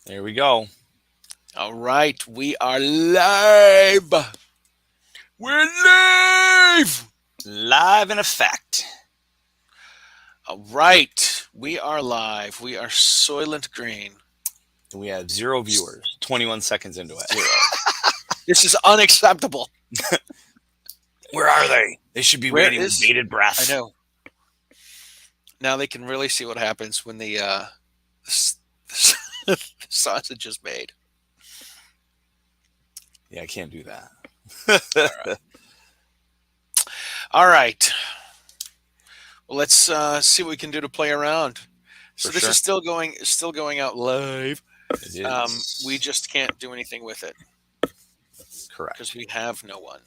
There we go. All right, we are live. We're live. Live in effect. All right, we are live. We are Soylent Green. We have 0 viewers, 21 seconds into it. Zero. This is unacceptable. Where are they? They should be Where waiting with is- bated breath. I know. Now they can really see what happens when the sausage is made. Yeah, I can't do that. All right. Well, let's see what we can do to play around. So For this sure. is still going out live. It is. We just can't do anything with it Correct. because we have no one.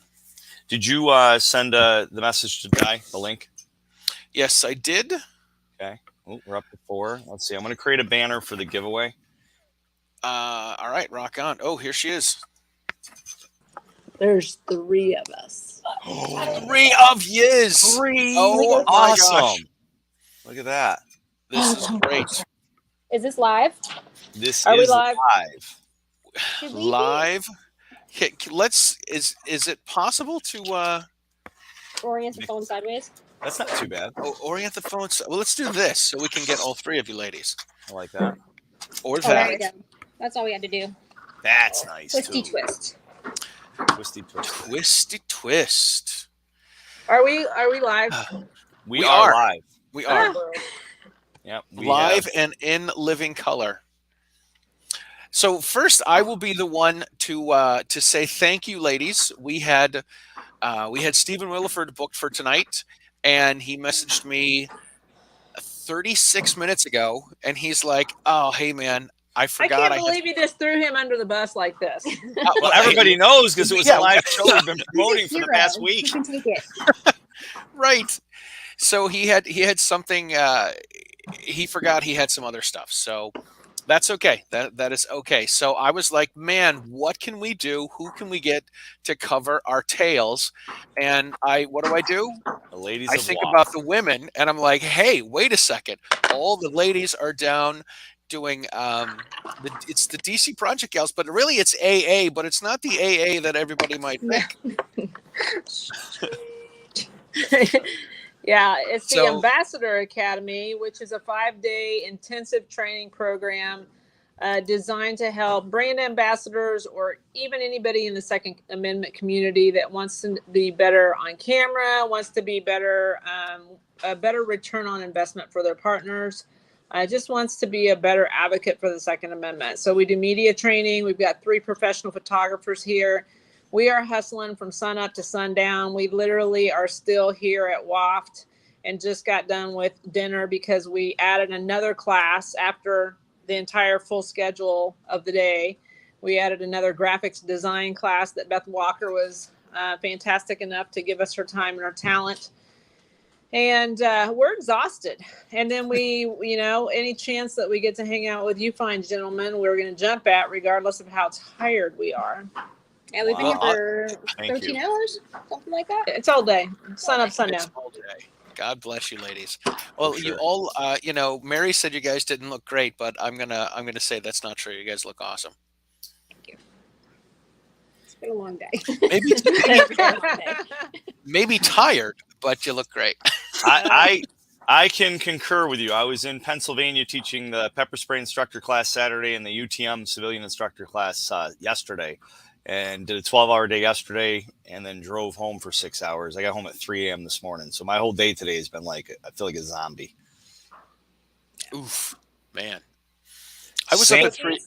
Did you send the message to Di, the link? Yes, I did. Okay. Oh, we're up to 4. Let's see. I'm going to create a banner for the giveaway. All right, rock on. Oh, here she is. There's 3 of us. 3 of yous. 3. Oh, my awesome. gosh. Look at that. This is great. Is this live? This Are we is live? Should we Live. Okay, is it possible to orient the phone sideways? That's not too bad. orient the phone? Well, let's do this so we can get all 3 of you ladies. I like that. Or Oh, there we that. go. That's all we had to do. That's nice. Twisty too. twist. Twisty twist. Twisty twist. Are we live? We We are are. live. We are Yep. we live have- and in living color. So first, I will be the one to say thank you, ladies. We had Stephen Willeford booked for tonight, and he messaged me 36 minutes ago, and he's like, "Oh, hey man, I I forgot." can't believe you just threw him under the bus like this. Well, everybody knows because it was Yeah, a live show we've been promoting for the past week. You can take it. Right. So he had something. He forgot he had some other stuff. So that's okay. That is okay. So I was like, man, what can we do? Who can we get to cover our tales? And what do? The ladies I of think Watt. about the women, and I'm like, hey, wait a second. All the ladies are down doing it's the DC Project Gals, but really it's AA, but it's not the AA that everybody might think. Yeah, it's the So- Ambassador Academy, which is a 5-day intensive training program designed to help brand ambassadors or even anybody in the Second Amendment community that wants to be better on camera, wants to be better, a better return on investment for their partners. Just wants to be a better advocate for the Second Amendment. So we do media training. We've got 3 professional photographers here. We are hustling from sun up to sundown. We literally are still here at WAFT and just got done with dinner because we added another class after the entire full schedule of the day. We added another graphics design class that Beth Walker was fantastic enough to give us her time and her talent. And we're exhausted. And then we, any chance that we get to hang out with you fine gentlemen, we're going to jump at regardless of how tired we are. And we've been Wow. here for Thank 13 you. hours, something like that. It's all day, sun up, It's sundown. all day. God bless you, ladies. Well, For you sure. all, Mary said you guys didn't look great, but I'm gonna say that's not true. You guys look awesome. It's been a long day. Maybe It's been a long day. maybe tired, but you look great. I can concur with you. I was in Pennsylvania teaching the pepper spray instructor class Saturday and the UTM civilian instructor class yesterday, and did a 12-hour day yesterday, and then drove home for 6 hours. I got home at 3 a.m. this morning, so my whole day today has been like I feel like a zombie. Oof, man. I was Same- up at 3.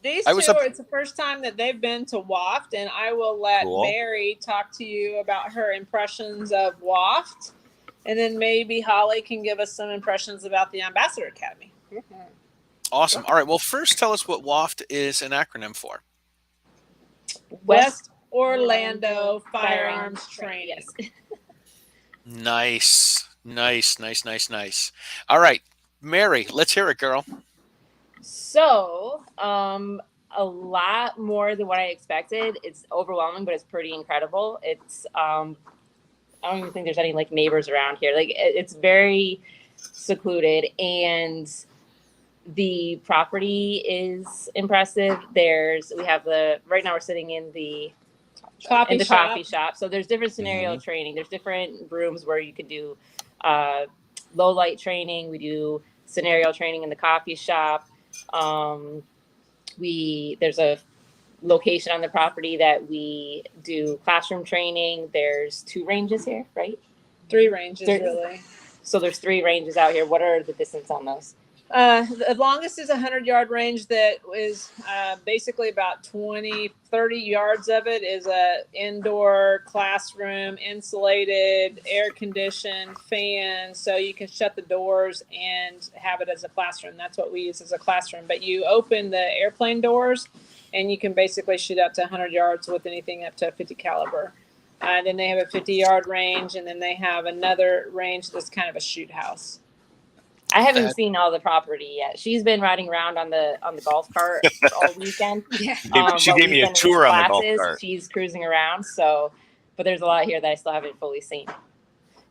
These I was two, up- it's the first time that they've been to WAFT, and I will let Cool. Mary talk to you about her impressions of WAFT, and then maybe Holly can give us some impressions about the Ambassador Academy. Awesome. All right. Well, first, tell us what WAFT is an acronym for. West Orlando Firearms Training. Yes. Nice. All right, Mary, let's hear it, girl. So, a lot more than what I expected. It's overwhelming, but it's pretty incredible. It's, I don't even think there's any like neighbors around here. Like it's very secluded, and The property is impressive. Right now we're sitting in the Coffee shop. coffee shop. So there's different scenario training. There's different rooms where you could do low light training. We do scenario training in the coffee shop. There's a location on the property that we do classroom training. There's 2 ranges here, right? 3 ranges, really. So there's 3 ranges out here. What are the distance on those? The longest is a 100-yard range that is basically about 20, 30 yards of it is a indoor classroom, insulated, air conditioned, fan, so you can shut the doors and have it as a classroom. That's what we use as a classroom. But you open the airplane doors and you can basically shoot up to 100 yards with anything up to a 50 caliber. Then they have a 50-yard range, and then they have another range that's kind of a shoot house. I haven't seen all the property yet. She's been riding around on the golf cart all weekend. She gave me a tour on the golf cart. She's cruising around. But there's a lot here that I still haven't fully seen.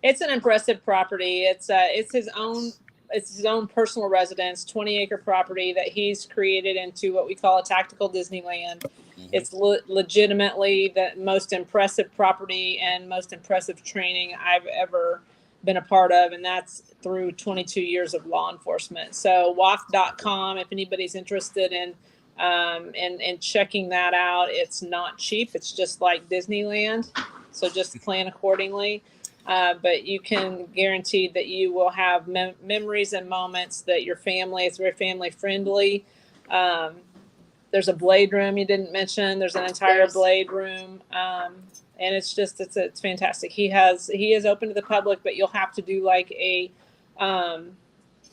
It's an impressive property. It's his own personal residence, 20-acre property that he's created into what we call a tactical Disneyland. It's legitimately the most impressive property and most impressive training I've ever been a part of, and that's through 22 years of law enforcement. So WAF.com, if anybody's interested in checking that out. It's not cheap. It's just like Disneyland. So just plan accordingly. But you can guarantee that you will have memories and moments that your family, it's very family friendly. There's a blade room you didn't mention. There's an entire blade room. And it's fantastic. He is open to the public, but you'll have to do like a,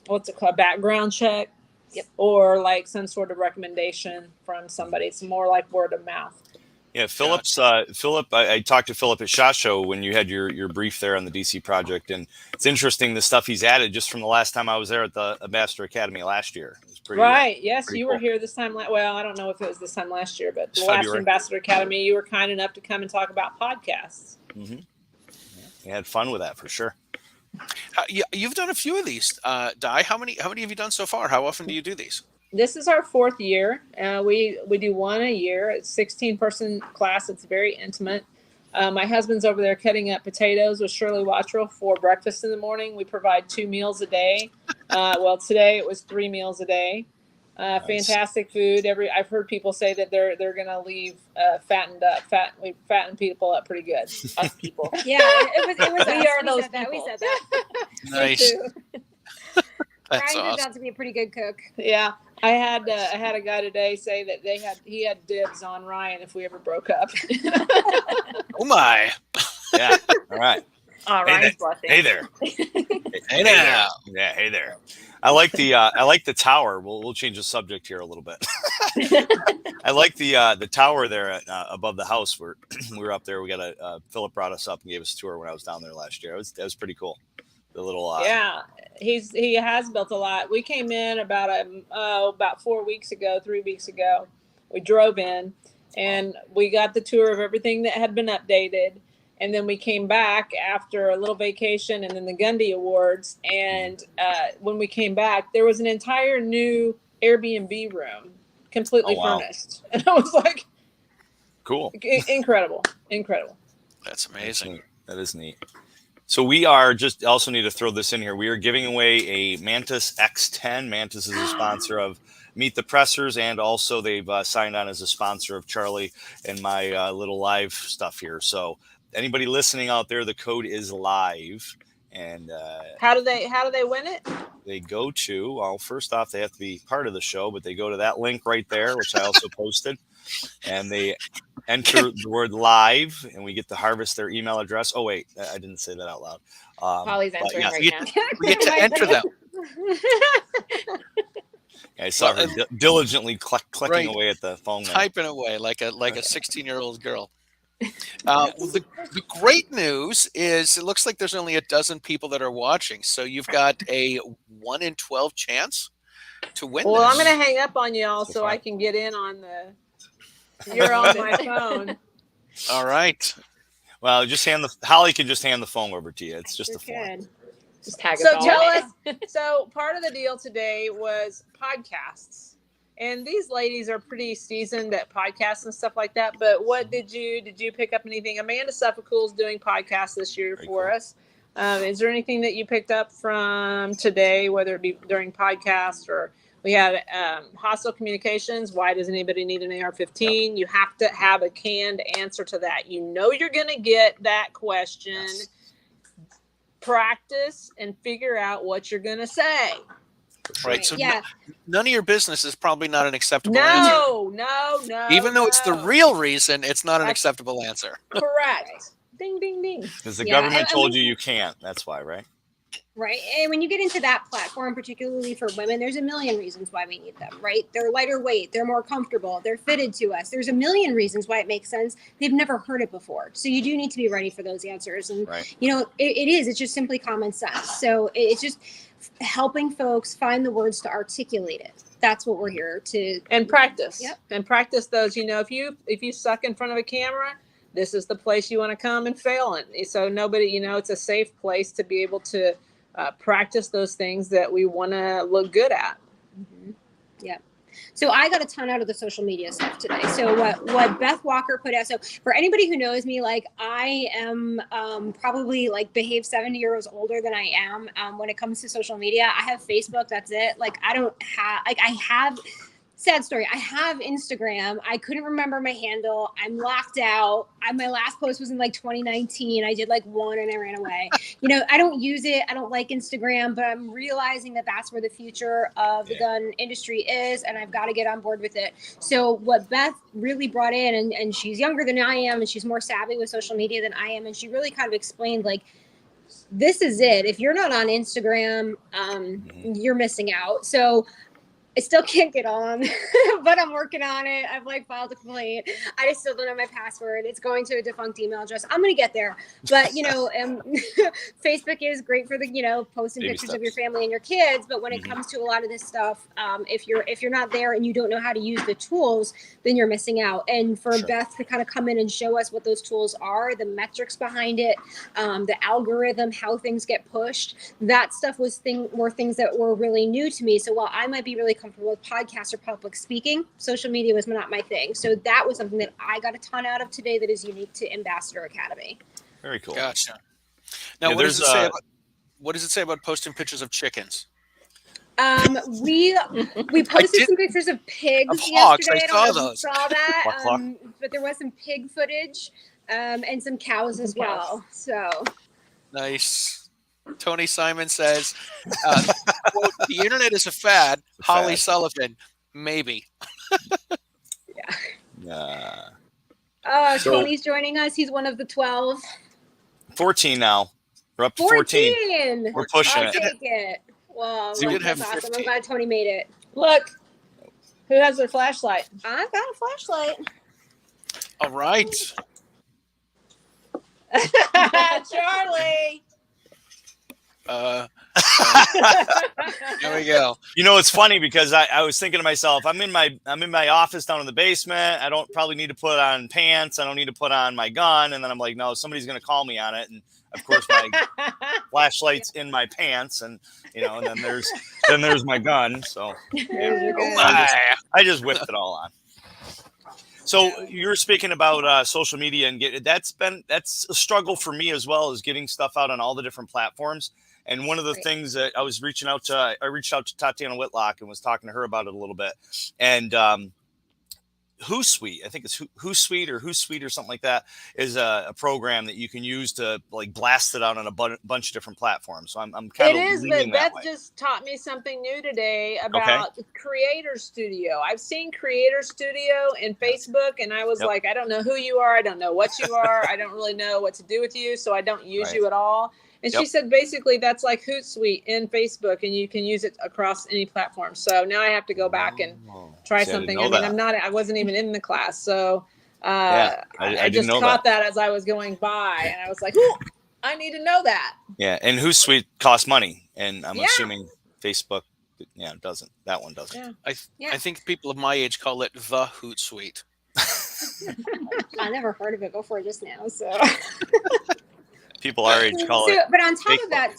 what's it called? Background check. Yep. Or like some sort of recommendation from somebody. It's more like word of mouth. Yeah, Philip, I talked to Philip at SHOT Show when you had your brief there on the DC project, and it's interesting the stuff he's added just from the last time I was there at the Ambassador Academy last year. It was pretty right. Yes, pretty you cool. were here this time. Well, I don't know if it was this time last year, but the February. last Ambassador Academy, you were kind enough to come and talk about podcasts. Mm-hmm. We had fun with that for sure. You've done a few of these, Di. How many have you done so far? How often do you do these? This is our 4th year. We do one a year. It's 16-person class. It's very intimate. My husband's over there cutting up potatoes with Shirley Wattrell for breakfast in the morning. We provide 2 meals a day. Well, today it was 3 meals a day. Nice. Fantastic food. I've heard people say that they're gonna leave fattened up. We fatten people up pretty good. Us people. Yeah, it was. We are those We said people. that. Nice. That's Brian turns awesome. out to be a pretty good cook. Yeah, I had a guy today say that he had dibs on Ryan if we ever broke up. Oh my! Yeah. All right. Ryan's blushing. Hey there. Hey now. Yeah. Hey there. I like the tower. We'll change the subject here a little bit. I like the tower there above the house where we were up there. We got Philip brought us up and gave us a tour when I was down there last year. That was pretty cool. The little yeah, he has built a lot. We came in about 3 weeks ago. We drove in and we got the tour of everything that had been updated. And then we came back after a little vacation and then the Gundy Awards. And when we came back, there was an entire new Airbnb room, completely furnished. And I was like, cool, incredible. That's amazing. That is neat. So we are just also need to throw this in here. We are giving away a Mantis X10. Mantis is a sponsor of Meet the Pressers, and also they've signed on as a sponsor of Charlie and my little live stuff here. So anybody listening out there, the code is live. And how do they win it? They go to, well, first off, they have to be part of the show, but they go to that link right there, which I also posted, and they enter the word live, and we get to harvest their email address. Oh, wait, I didn't say that out loud. Polly's entering right now. We get to enter them. I saw her diligently clicking away at the phone. Typing away like a 16-year-old girl. The great news is it looks like there's only a dozen people that are watching. So you've got a 1 in 12 chance to win. Well, this. I'm going to hang up on y'all so I can get in on you're on my phone. All right. Well, Holly can just hand the phone over to you. It's just a phone. Just tag us So all tell in us. So part of the deal today was podcasts, and these ladies are pretty seasoned at podcasts and stuff like that. But what did you pick up anything? Amanda Suffolk's doing podcasts this year Very for cool. us. Is there anything that you picked up from today, whether it be during podcast or we had hostile communications? Why does anybody need an AR-15? You have to have a canned answer to that. You know you're going to get that question. Yes. Practice and figure out what you're going to say. Right. So Yeah. none of your business is probably not an acceptable answer. No. Even though it's the no. real reason, it's not an That's- acceptable answer. Correct. Ding, ding, ding. Because the Yeah, government and told we- you can't. That's why, right? Right. And when you get into that platform, particularly for women, there's a million reasons why we need them, right? They're lighter weight, they're more comfortable, they're fitted to us. There's a million reasons why it makes sense. They've never heard it before. So you do need to be ready for those answers. And, Right. it's just simply common sense. So it's just helping folks find the words to articulate it. That's what we're here to. And practice. Yep. And practice those. If you suck in front of a camera, this is the place you want to come and fail in. So nobody, it's a safe place to be able to practice those things that we want to look good at. Mhm. Yeah. So I got a ton out of the social media stuff today. So what Beth Walker put out. So for anybody who knows me, like I am probably like behave 70 years older than I am when it comes to social media. I have Facebook. That's it. Like I don't have, like I have, sad story. I have Instagram. I couldn't remember my handle. I'm locked out. My last post was in like 2019. I did like one and I ran away. I don't use it. I don't like Instagram, but I'm realizing that that's where the future of the gun industry is, and I've got to get on board with it. So what Beth really brought in, and she's younger than I am, and she's more savvy with social media than I am, and she really kind of explained like, this is it. If you're not on Instagram, you're missing out. So I still can't get on, but I'm working on it. I've like filed a complaint. I just still don't know my password. It's going to a defunct email address. I'm going to get there. But, Facebook is great for the, posting Baby pictures of your steps. family and your kids. But when it comes to a lot of this stuff, if you're not there and you don't know how to use the tools, then you're missing out. And for Sure. Beth to kind of come in and show us what those tools are, the metrics behind it, the algorithm, how things get pushed, that stuff were things that were really new to me. So while I might be really comfortable with podcasts or public speaking, social media was not my thing. So that was something that I got a ton out of today that is unique to Ambassador Academy. Very cool. Gotcha. Now, Yeah, what does it say about posting pictures of chickens? We posted some pictures of pigs Of hogs, yesterday. I I don't saw know if you those. saw that, Cluck, cluck. but there was some pig footage and some cows as well. So Nice. Tony Simon says, quote, the internet is a fad. A Holly fad. Sullivan, maybe. So- Tony's joining us. He's one of the 12. 14 now. We're up to 14. 14. We're pushing I'll it. take it. Well, We did that's have awesome. 15. I'm glad Tony made it. Look, who has their flashlight? I've got a flashlight. All right. Charlie. There we go. It's funny because I was thinking to myself, I'm in my office down in the basement. I don't probably need to put on pants. I don't need to put on my gun. And then I'm like, no, somebody's going to call me on it. And of course my flashlight's in my pants, and and then there's my gun. So I just whipped it all on. So you're speaking about social media, and that's a struggle for me as well, as getting stuff out on all the different platforms. And one of the things that I reached out to Tatiana Whitlock and was talking to her about it a little bit. And Hootsuite, I think it's Hootsuite or something like that, is a program that you can use to like blast it out on a bunch of different platforms. So I'm kind of leaning but that Beth way. just taught me something new today about Creator Studio. I've seen Creator Studio in Facebook, and I was like, I don't know who you are. I don't know what you are. I don't really know what to do with you, so I don't use you at all. And she said basically that's like Hootsuite in Facebook, and you can use it across any platform. So now I have to go back and try something. I wasn't even in the class, so I just caught that as I was going by, and I was like, "Ooh, I need to know that." Yeah, and Hootsuite costs money, and I'm assuming Facebook, doesn't. That one doesn't. I think people of my age call it the Hootsuite. I never heard of it before just now. So People our age call it. But on top Facebook. of that,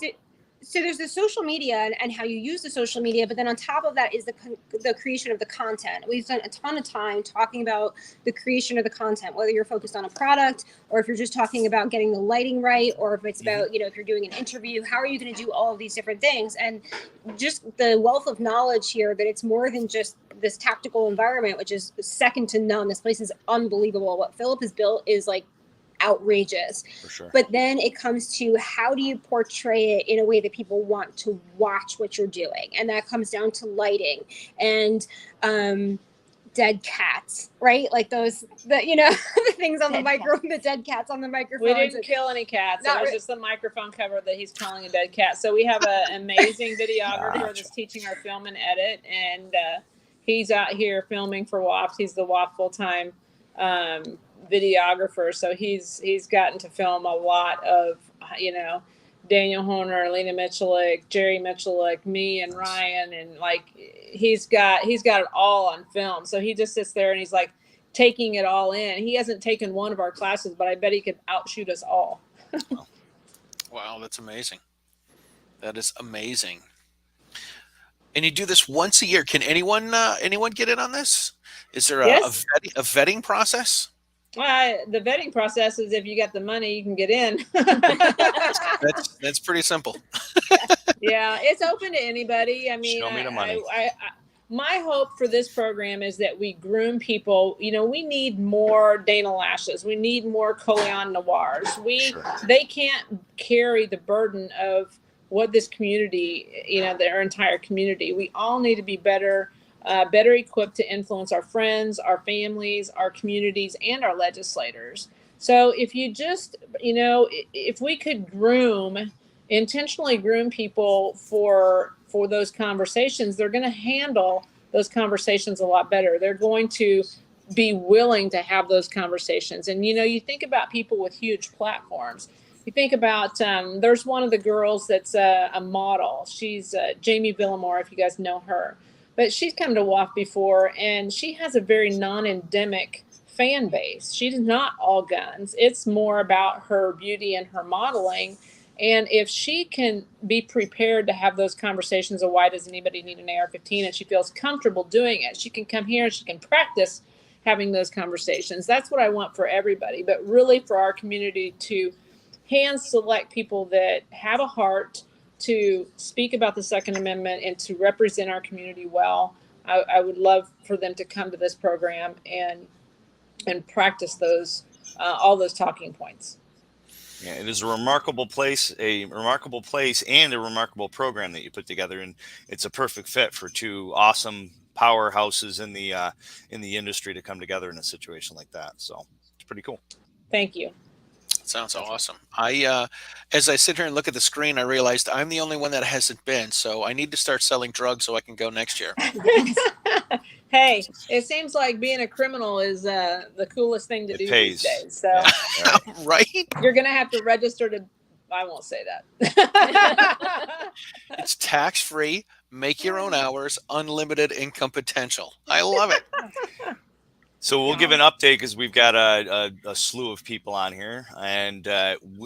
so there's the social media and how you use the social media, but then on top of that is the creation of the content. We've spent a ton of time talking about the creation of the content, whether you're focused on a product or if you're just talking about getting the lighting right, or if it's about, if you're doing an interview, how are you going to do all of these different things? And just the wealth of knowledge here that it's more than just this tactical environment, which is second to none. This place is unbelievable. What Philip has built is like outrageous. For sure. But then it comes to how do you portray it in a way that people want to watch what you're doing, and that comes down to lighting and dead cats, right? Like those, the things on the microphone, the dead cats on the microphone. We didn't kill any cats. It was just the microphone cover that he's calling a dead cat. So we have an amazing videographer that's teaching our film and edit, and he's out here filming for WAFT. He's the WAFT full-time videographer, so he's gotten to film a lot of Daniel Horner, Lena Michelik, Jerry Michelik, me and Ryan, and like he's got it all on film. So he just sits there and he's like taking it all in. He hasn't taken one of our classes, but I bet he could outshoot us all. Wow, that's amazing. That is amazing. And you do this once a year. Can anyone get in on this? Is there a vetting process? Well, the vetting process is if you got the money, you can get in. That's pretty simple. Yeah, it's open to anybody. I mean, show me the money. My hope for this program is that we groom people. We need more Dana Lashes. We need more Coleon Noirs. They can't carry the burden of what this community, their entire community. We all need to be better equipped to influence our friends, our families, our communities, and our legislators. So if you just, if we could intentionally groom people for those conversations, they're going to handle those conversations a lot better. They're going to be willing to have those conversations. And, you think about people with huge platforms. You think about, there's one of the girls that's a model. She's Jamie Villamore, if you guys know her. But she's come to WAFT before, and she has a very non-endemic fan base. She's not all guns. It's more about her beauty and her modeling. And if she can be prepared to have those conversations of why does anybody need an AR-15, and she feels comfortable doing it, she can come here and she can practice having those conversations. That's what I want for everybody, but really for our community to hand select people that have a heart to speak about the Second Amendment and to represent our community well. I would love for them to come to this program and practice those all those talking points. Yeah, it is a remarkable place and a remarkable program that you put together, and it's a perfect fit for two awesome powerhouses in the industry to come together in a situation like that. So it's pretty cool. Thank you. Sounds awesome. As I sit here and look at the screen, I realized I'm the only one that hasn't been. So I need to start selling drugs so I can go next year. Hey, it seems like being a criminal is the coolest thing to do these days. So, right? You're going to have to register to. I won't say that. It's tax-free, make your own hours, unlimited income potential. I love it. So we'll give an update because we've got a slew of people on here, and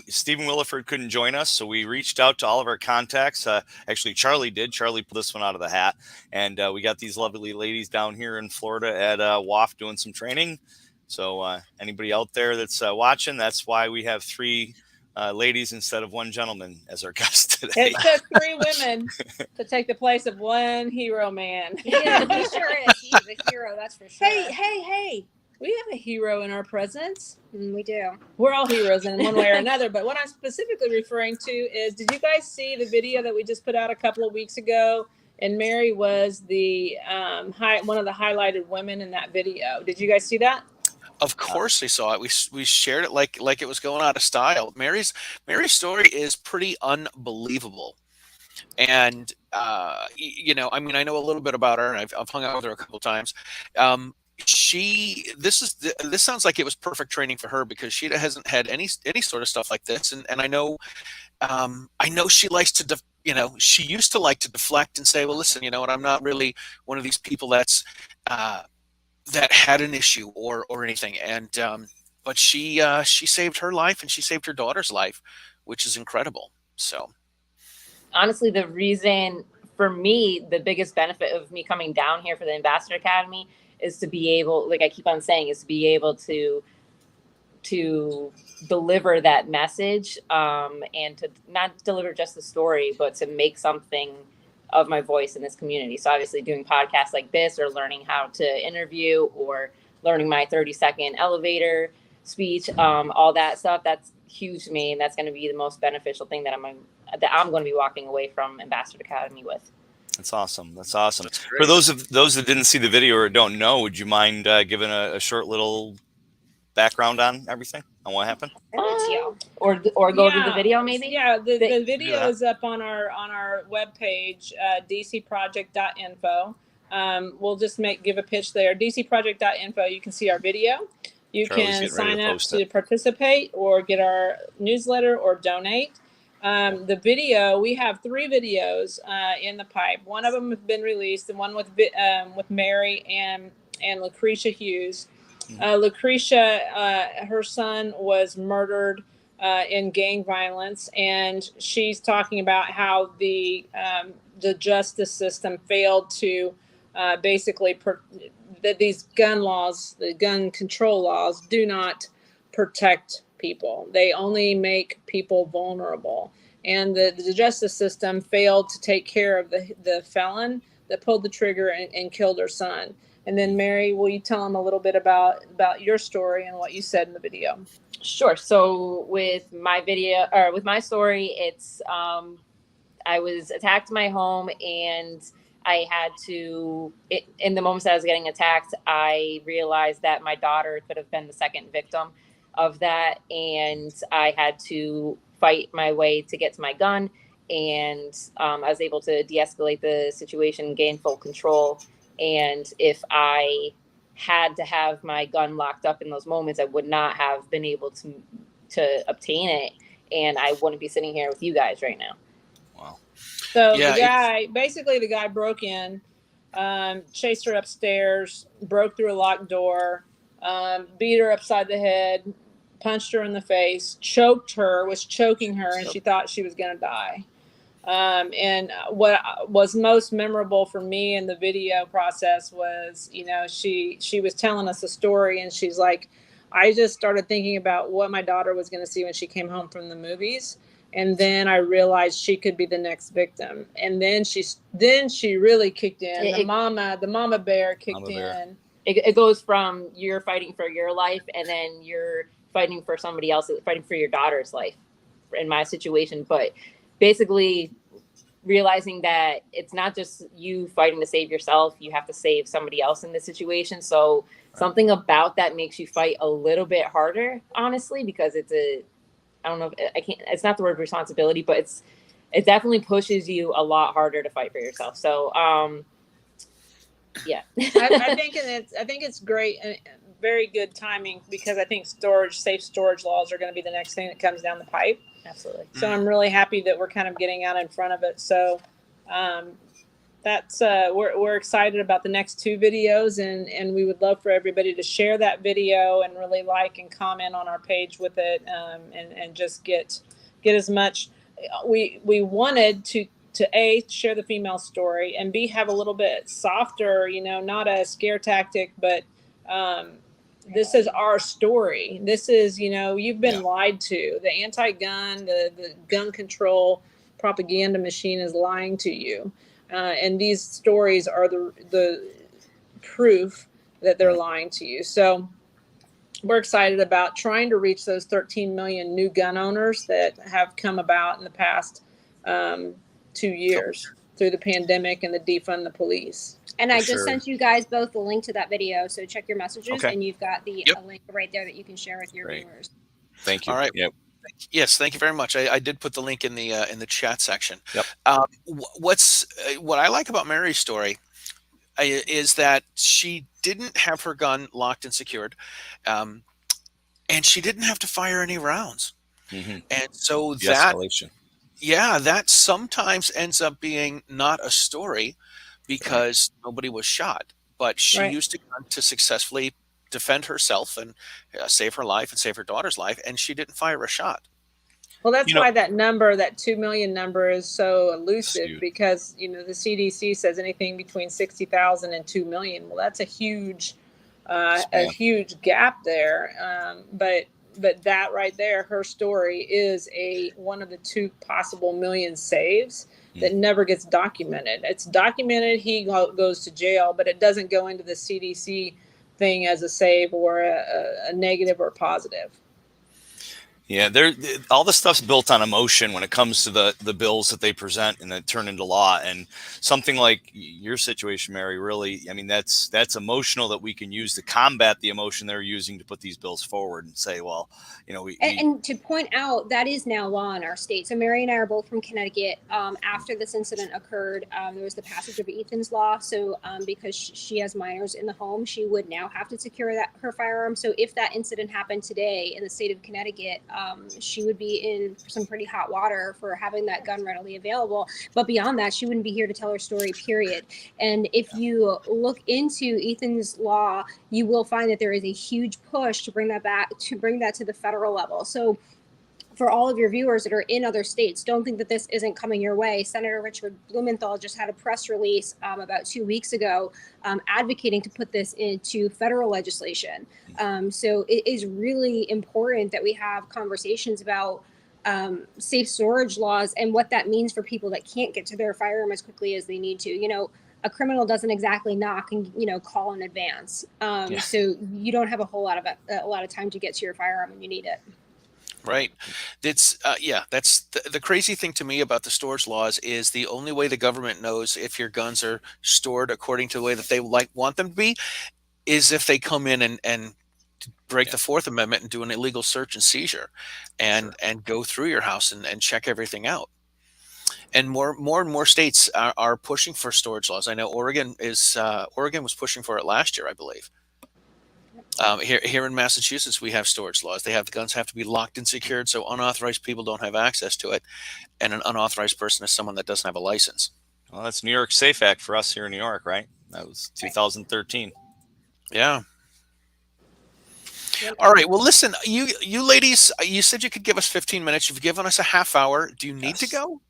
Stephen Willeford couldn't join us, so we reached out to all of our contacts. Actually, Charlie did. Charlie pulled this one out of the hat, and we got these lovely ladies down here in Florida at WAFT doing some training. So anybody out there that's watching, that's why we have three ladies instead of one gentleman as our guest today. It took three women to take the place of one hero man. Yeah, he sure is. He's a hero, that's for sure. Hey. We have a hero in our presence. We do. We're all heroes in one way or another. But what I'm specifically referring to is, did you guys see the video that we just put out a couple of weeks ago? And Mary was the one of the highlighted women in that video. Did you guys see that? Of course they saw it. We shared it like it was going out of style. Mary's story is pretty unbelievable. And I know a little bit about her, and I've hung out with her a couple of times. This sounds like it was perfect training for her because she hasn't had any sort of stuff like this. And I know she likes to she used to like to deflect and say, well, listen, you know what, I'm not really one of these people that's that had an issue or anything. And but she saved her life and she saved her daughter's life, which is incredible. So honestly, the reason for me, the biggest benefit of me coming down here for the Ambassador Academy is to be able, like I keep on saying, is to be able to deliver that message, and to not deliver just the story, but to make something of my voice in this community. So obviously doing podcasts like this, or learning how to interview, or learning my 30-second elevator speech, all that stuff, that's huge to me. And that's going to be the most beneficial thing that I'm going to be walking away from Ambassador Academy with. That's awesome. That's awesome. That's For great. those that didn't see the video or don't know, would you mind giving a short little background on everything, on what happened? Or go to the video, maybe. Yeah, the Do video that. is up on our webpage, dcproject.info. We'll just give a pitch there. dcproject.info. You can see our video. You Charlie's can getting ready sign to up post to participate, or get our newsletter, or donate. The video, we have 3 videos in the pipe. One of them has been released, and one with Mary and Lucretia Hughes. Lucretia, her son was murdered in gang violence, and she's talking about how the justice system failed to basically that these gun laws, the gun control laws, do not protect people. They only make people vulnerable. And the justice system failed to take care of the felon that pulled the trigger and killed her son. And then Mary, will you tell them a little bit about your story and what you said in the video? Sure. So with my video, or with my story, it's I was attacked in my home, and I had to, in the moments that I was getting attacked, I realized that my daughter could have been the second victim of that. And I had to fight my way to get to my gun. And I was able to de-escalate the situation, gain full control. And if I had to have my gun locked up in those moments, I would not have been able to obtain it. And I wouldn't be sitting here with you guys right now. Wow. So Yeah, the guy broke in, chased her upstairs, broke through a locked door, beat her upside the head, punched her in the face, was choking her, and she thought she was going to die. And what was most memorable for me in the video process was, she was telling us a story, and she's like, I just started thinking about what my daughter was going to see when she came home from the movies. And then I realized she could be the next victim. And then she really kicked in. The mama bear kicked in. It goes from you're fighting for your life, and then you're fighting for somebody else, fighting for your daughter's life in my situation. But basically realizing that it's not just you fighting to save yourself, you have to save somebody else in this situation. So something about that makes you fight a little bit harder, honestly, because it's not the word responsibility, but it definitely pushes you a lot harder to fight for yourself. So, yeah. I think it's great and very good timing, because I think safe storage laws are going to be the next thing that comes down the pipe. Absolutely. So I'm really happy that we're kind of getting out in front of it. So that's we're excited about the next 2 videos, and we would love for everybody to share that video and really like and comment on our page with it, and just get as much. We wanted to A, share the female story, and B, have a little bit softer, not a scare tactic, but this is our story. This is, you've been lied to. The anti-gun, the gun control propaganda machine is lying to you. And these stories are the proof that they're lying to you. So we're excited about trying to reach those 13 million new gun owners that have come about in the past 2 years through the pandemic and the defund the police. And I just sent you guys both the link to that video, so check your messages, Okay. and you've got the link right there that you can share with your viewers. Thank you. All right. Yep. Yes, thank you very much. I did put the link in the chat section. Yep. What I like about Mary's story is that she didn't have her gun locked and secured, and she didn't have to fire any rounds. Mm-hmm. And so escalation. that sometimes ends up being not a story, because nobody was shot, but she used a gun to successfully defend herself and save her life and save her daughter's life, and she didn't fire a shot. Well, that's You know- why that number, that 2 million number, is so elusive, Huge. because the CDC says anything between 60,000 and 2 million. Well, that's a huge gap there. But that right there, her story is one of the 2 possible million saves that never gets documented. It's documented, he goes to jail, but it doesn't go into the CDC thing as a save or a negative or positive. Yeah, all the stuff's built on emotion when it comes to the bills that they present and then turn into law. And something like your situation, Mary, really, I mean, that's emotional that we can use to combat the emotion they're using to put these bills forward and say, well, and to point out, that is now law in our state. So Mary and I are both from Connecticut. After this incident occurred, there was the passage of Ethan's law. So because she has minors in the home, she would now have to secure her firearm. So if that incident happened today in the state of Connecticut, she would be in some pretty hot water for having that gun readily available. But beyond that, she wouldn't be here to tell her story, period. And if you look into Ethan's law, you will find that there is a huge push to bring that to the federal level. So for all of your viewers that are in other states, don't think that this isn't coming your way. Senator Richard Blumenthal just had a press release about 2 weeks ago advocating to put this into federal legislation. So it is really important that we have conversations about safe storage laws and what that means for people that can't get to their firearm as quickly as they need to. A criminal doesn't exactly knock and call in advance. So you don't have a lot of time to get to your firearm when you need it. Right. That's the crazy thing to me about the storage laws is the only way the government knows if your guns are stored according to the way that they want them to be is if they come in and break the Fourth Amendment and do an illegal search and seizure and go through your house and check everything out. And more and more states are pushing for storage laws. I know Oregon was pushing for it last year, I believe. Here in Massachusetts, we have storage laws. The guns have to be locked and secured so unauthorized people don't have access to it. And an unauthorized person is someone that doesn't have a license. Well, that's New York Safe Act for us here in New York, right? That was 2013. Yeah. All right. Well, listen, you ladies, you said you could give us 15 minutes. You've given us a half hour. Do you need to go?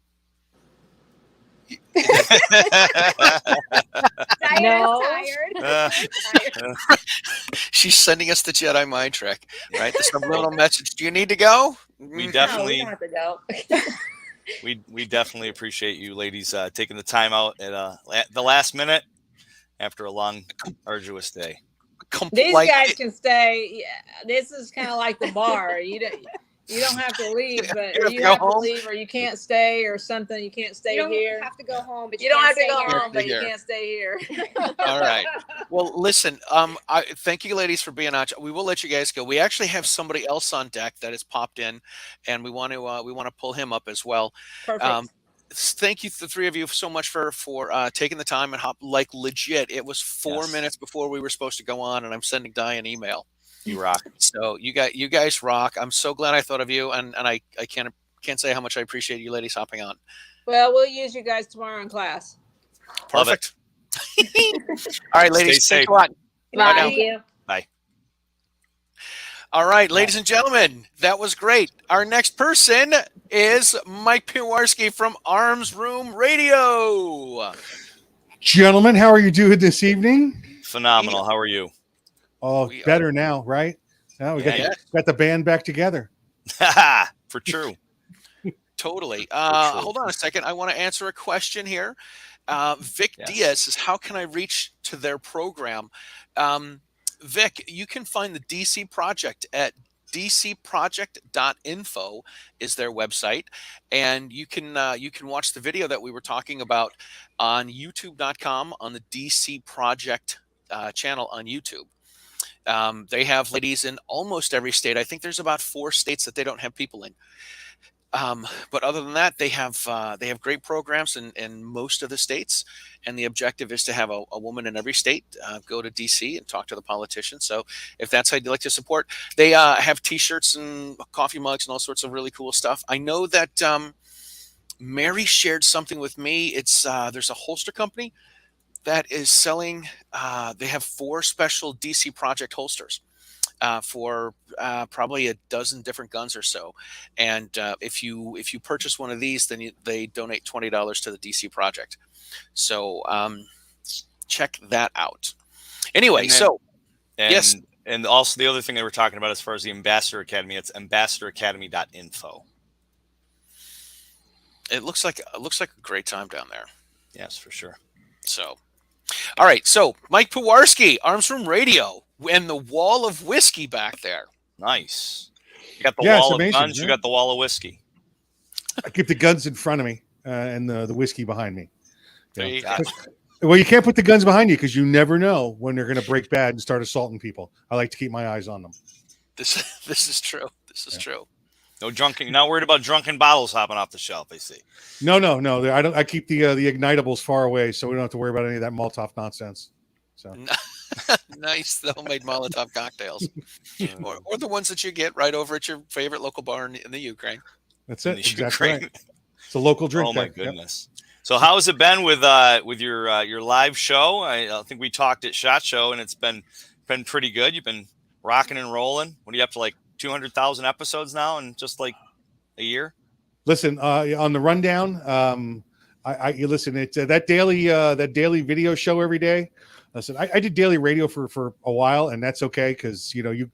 No. Tired. She's sending us the Jedi mind trick, right? The subliminal message. Do you need to go? We No, definitely, we don't have to go. we definitely appreciate you ladies taking the time out at the last minute after a long, arduous day. These guys can stay. Yeah, this is kind of like the bar. You don't have to leave, but you have to leave, or you can't stay, or something. You can't stay here. You don't have to go home, but you don't have to go here. home, but you can't stay here. All right. Well, listen. I thank you, ladies, for being on. We will let you guys go. We actually have somebody else on deck that has popped in, and we want to pull him up as well. Perfect. Thank you, the three of you, so much for taking the time and legit. It was 4 minutes before we were supposed to go on, and I'm sending Di an email. You rock. So you guys rock. I'm so glad I thought of you, and I can't say how much I appreciate you ladies hopping on. Well, we'll use you guys tomorrow in class. Perfect. All right, ladies. Stay safe. Thanks a lot. Bye. now. Thank you. Bye. All right, ladies and gentlemen, that was great. Our next person is Mike Piwarski from Arms Room Radio. Gentlemen, how are you doing this evening? Phenomenal. How are you? Oh, better now, right? Now we got the band back together. For true. Totally. Hold on a second. I want to answer a question here. Vic Diaz says, how can I reach to their program? Vic, you can find the DC Project at dcproject.info is their website, and you can watch the video that we were talking about on youtube.com on the DC Project channel on YouTube. They have ladies in almost every state. I think there's about 4 states that they don't have people in. But other than that, they have great programs in most of the states, and the objective is to have a woman in every state go to DC and talk to the politicians. So if that's how you'd like to support, they have T-shirts and coffee mugs and all sorts of really cool stuff. I know that Mary shared something with me. It's there's a holster company that is selling. They have 4 special DC Project holsters. for probably a dozen different guns or so. And if you purchase one of these, then they donate $20 to the DC Project. So check that out. Anyway, yes. And also the other thing they were talking about as far as the Ambassador Academy, it's ambassadoracademy.info. It looks like a great time down there. Yes, for sure. So, all right. So Mike Pewarski, Arms Room Radio, and the wall of whiskey back there. Nice. You got the wall of guns. You got the wall of whiskey. I keep the guns in front of me and the whiskey behind me. There you go. Well, you can't put the guns behind you because you never know when they're going to break bad and start assaulting people. I like to keep my eyes on them. This is true. This is true. No drunken. You're not worried about drunken bottles hopping off the shelf. I see. No. I don't. I keep the ignidables far away, so we don't have to worry about any of that Molotov nonsense. So nice, the homemade Molotov cocktails, or the ones that you get right over at your favorite local bar in the Ukraine. That's it. Exactly right. It's a local drink. Oh my goodness. Yep. So how has it been with your live show? I think we talked at SHOT Show, and it's been pretty good. You've been rocking and rolling. What are you up to, like 200,000 episodes now in just like a year? Listen, on the rundown, you listen. It's that daily video show every day. Listen, I did daily radio for a while, and that's okay because you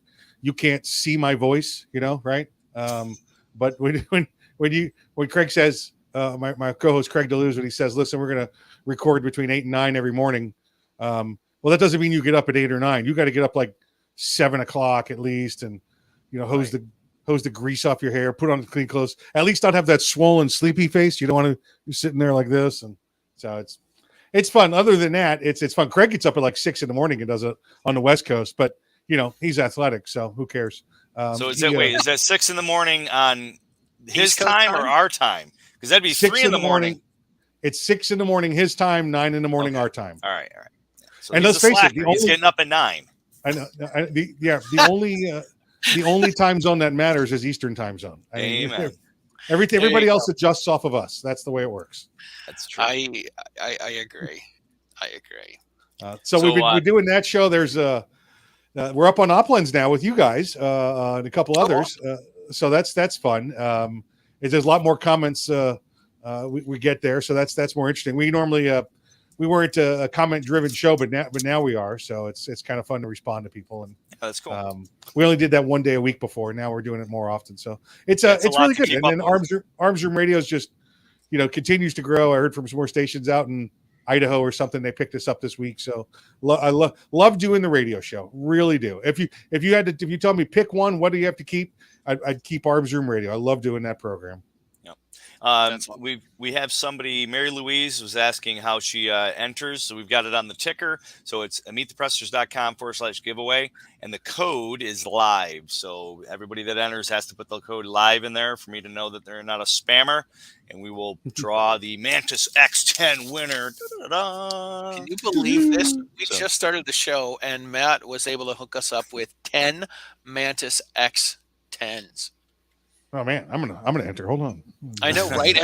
can't see my voice, right? But when Craig says. My co-host Craig DeLuz, when he says, listen, we're going to record between 8 and 9 every morning. Well, that doesn't mean you get up at 8 or 9. You got to get up like 7 o'clock at least. And, hose the grease off your hair, put on clean clothes, at least not have that swollen, sleepy face. You don't want to be sitting there like this. And so it's fun. Other than that, it's fun. Craig gets up at like 6 in the morning and does it on the West Coast, but he's athletic. So who cares? So is that 6 in the morning on his time or our time? Because that'd be 3 in the morning. It's 6 in the morning his time, 9 in the morning our time. All right. So and let's face it, he's getting up at 9. I know. The only time zone that matters is Eastern time zone. Amen. Everybody else adjusts off of us. That's the way it works. That's true. I agree. I agree. So we're doing that show. There's we're up on Uplands now with you guys and a couple others. So that's fun. There's a lot more comments we get there, so that's more interesting. We normally we weren't a comment driven show, but now we are. So it's kind of fun to respond to people, and that's cool. We only did that one day a week before. Now we're doing it more often, so it's really good. And then Arms Room Radio is just continues to grow. I heard from some more stations out in Idaho or something. They picked us up this week, so I love doing the radio show. Really do. If you told me pick one, what do you have to keep? I'd keep Arms Room Radio. I love doing that program. Yeah. We have somebody, Mary Louise was asking how she enters. So we've got it on the ticker. So it's meetthepressers.com/giveaway. And the code is live. So everybody that enters has to put the code live in there for me to know that they're not a spammer. And we will draw the Mantis X10 winner. Da-da-da-da. Can you believe this? We just started the show, and Matt was able to hook us up with 10 Mantis X10s. Oh man, I'm gonna enter. Hold on. I know, right?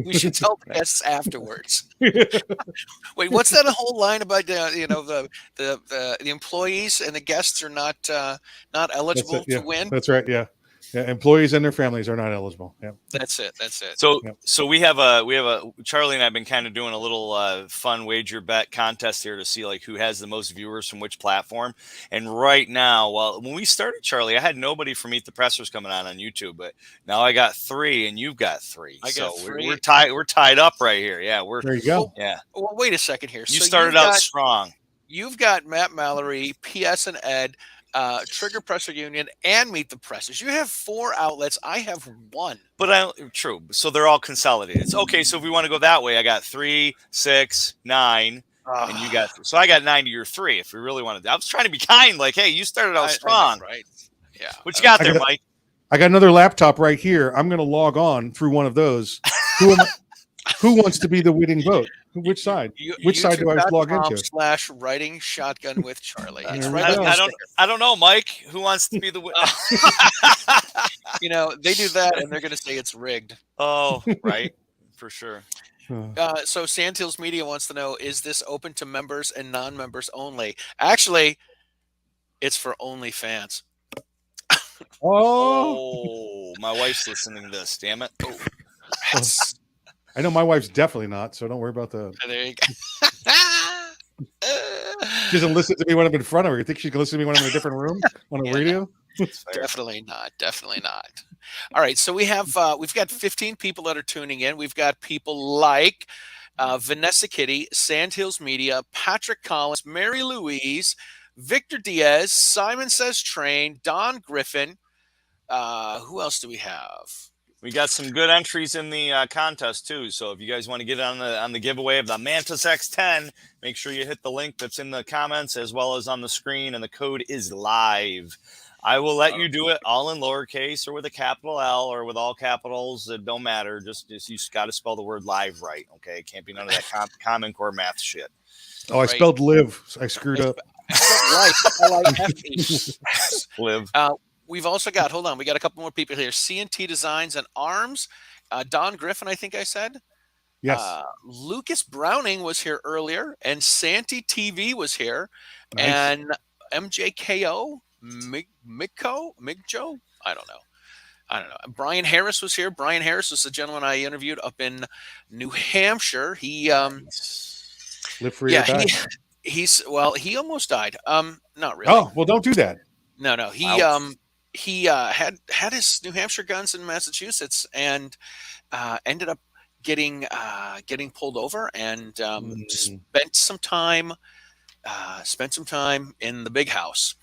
We should tell the guests afterwards. Wait, what's that whole line about the employees and the guests are not eligible to win? That's right. Yeah. Employees and their families are not eligible. Yeah. That's it. So we have a Charlie and I have been kind of doing a little fun wager bet contest here to see like who has the most viewers from which platform. And right now, when we started, Charlie, I had nobody from Meet the Pressers coming on YouTube, but now I got 3 and you've got 3. I got 3. We're tied up right here. Yeah, there you go. Yeah. Well, wait a second here. You started out strong. You've got Matt Mallory, PS and Ed, Trigger Presser Union, and Meet the Pressers. You have 4 outlets. I have 1. But true. So they're all consolidated. It's okay. So if we want to go that way, I got 3, 6, 9, and you got 3. So I got 9 to your 3. If we really wanted to, I was trying to be kind. Like, hey, you started out strong, right? Yeah. What you got there, Mike? I got another laptop right here. I'm going to log on through one of those. Who wants to be the winning vote? Which side? Which side do I log into? /writing shotgun with Charlie. It's I don't know, Mike. Who wants to be the winner? They do that, and they're going to say it's rigged. Oh, right, for sure. So Sandhills Media wants to know: is this open to members and non-members only? Actually, it's for only fans. Oh, my wife's listening to this. Damn it. Oh, Yes. I know my wife's definitely not, so don't worry about the. There you go. She doesn't listen to me when I'm in front of her. You think she can listen to me when I'm in a different room on a Yeah. radio? it's fair. Definitely not. Definitely not. All right. So we've got 15 people that are tuning in. We've got people like Vanessa Kitty, Sandhills Media, Patrick Collins, Mary Louise, Victor Diaz, Simon Says Train, Don Griffin. Who else do we have? We got some good entries in the contest too. So if you guys want to get on the giveaway of the Mantis X10, make sure you hit the link that's in the comments as well as on the screen, and the code is live. I will let you do it all in lowercase or with a capital L or with all capitals. It don't matter. Just you got to spell the word live right. Okay, it can't be none of that Common Core math shit. Oh, I spelled live. I screwed up. Live. We've also got, hold on, we got a couple more people here. CNT Designs and Arms. Don Griffin, I think I said. Yes. Lucas Browning was here earlier, and Santee TV was here, Nice. and MJKO, Migjo? I don't know. Brian Harris was here. Brian Harris was the gentleman I interviewed up in New Hampshire. He Live free or die. he almost died. Not really. Oh, well, don't do that. No. He had his New Hampshire guns in Massachusetts and ended up getting pulled over and spent some time in the big house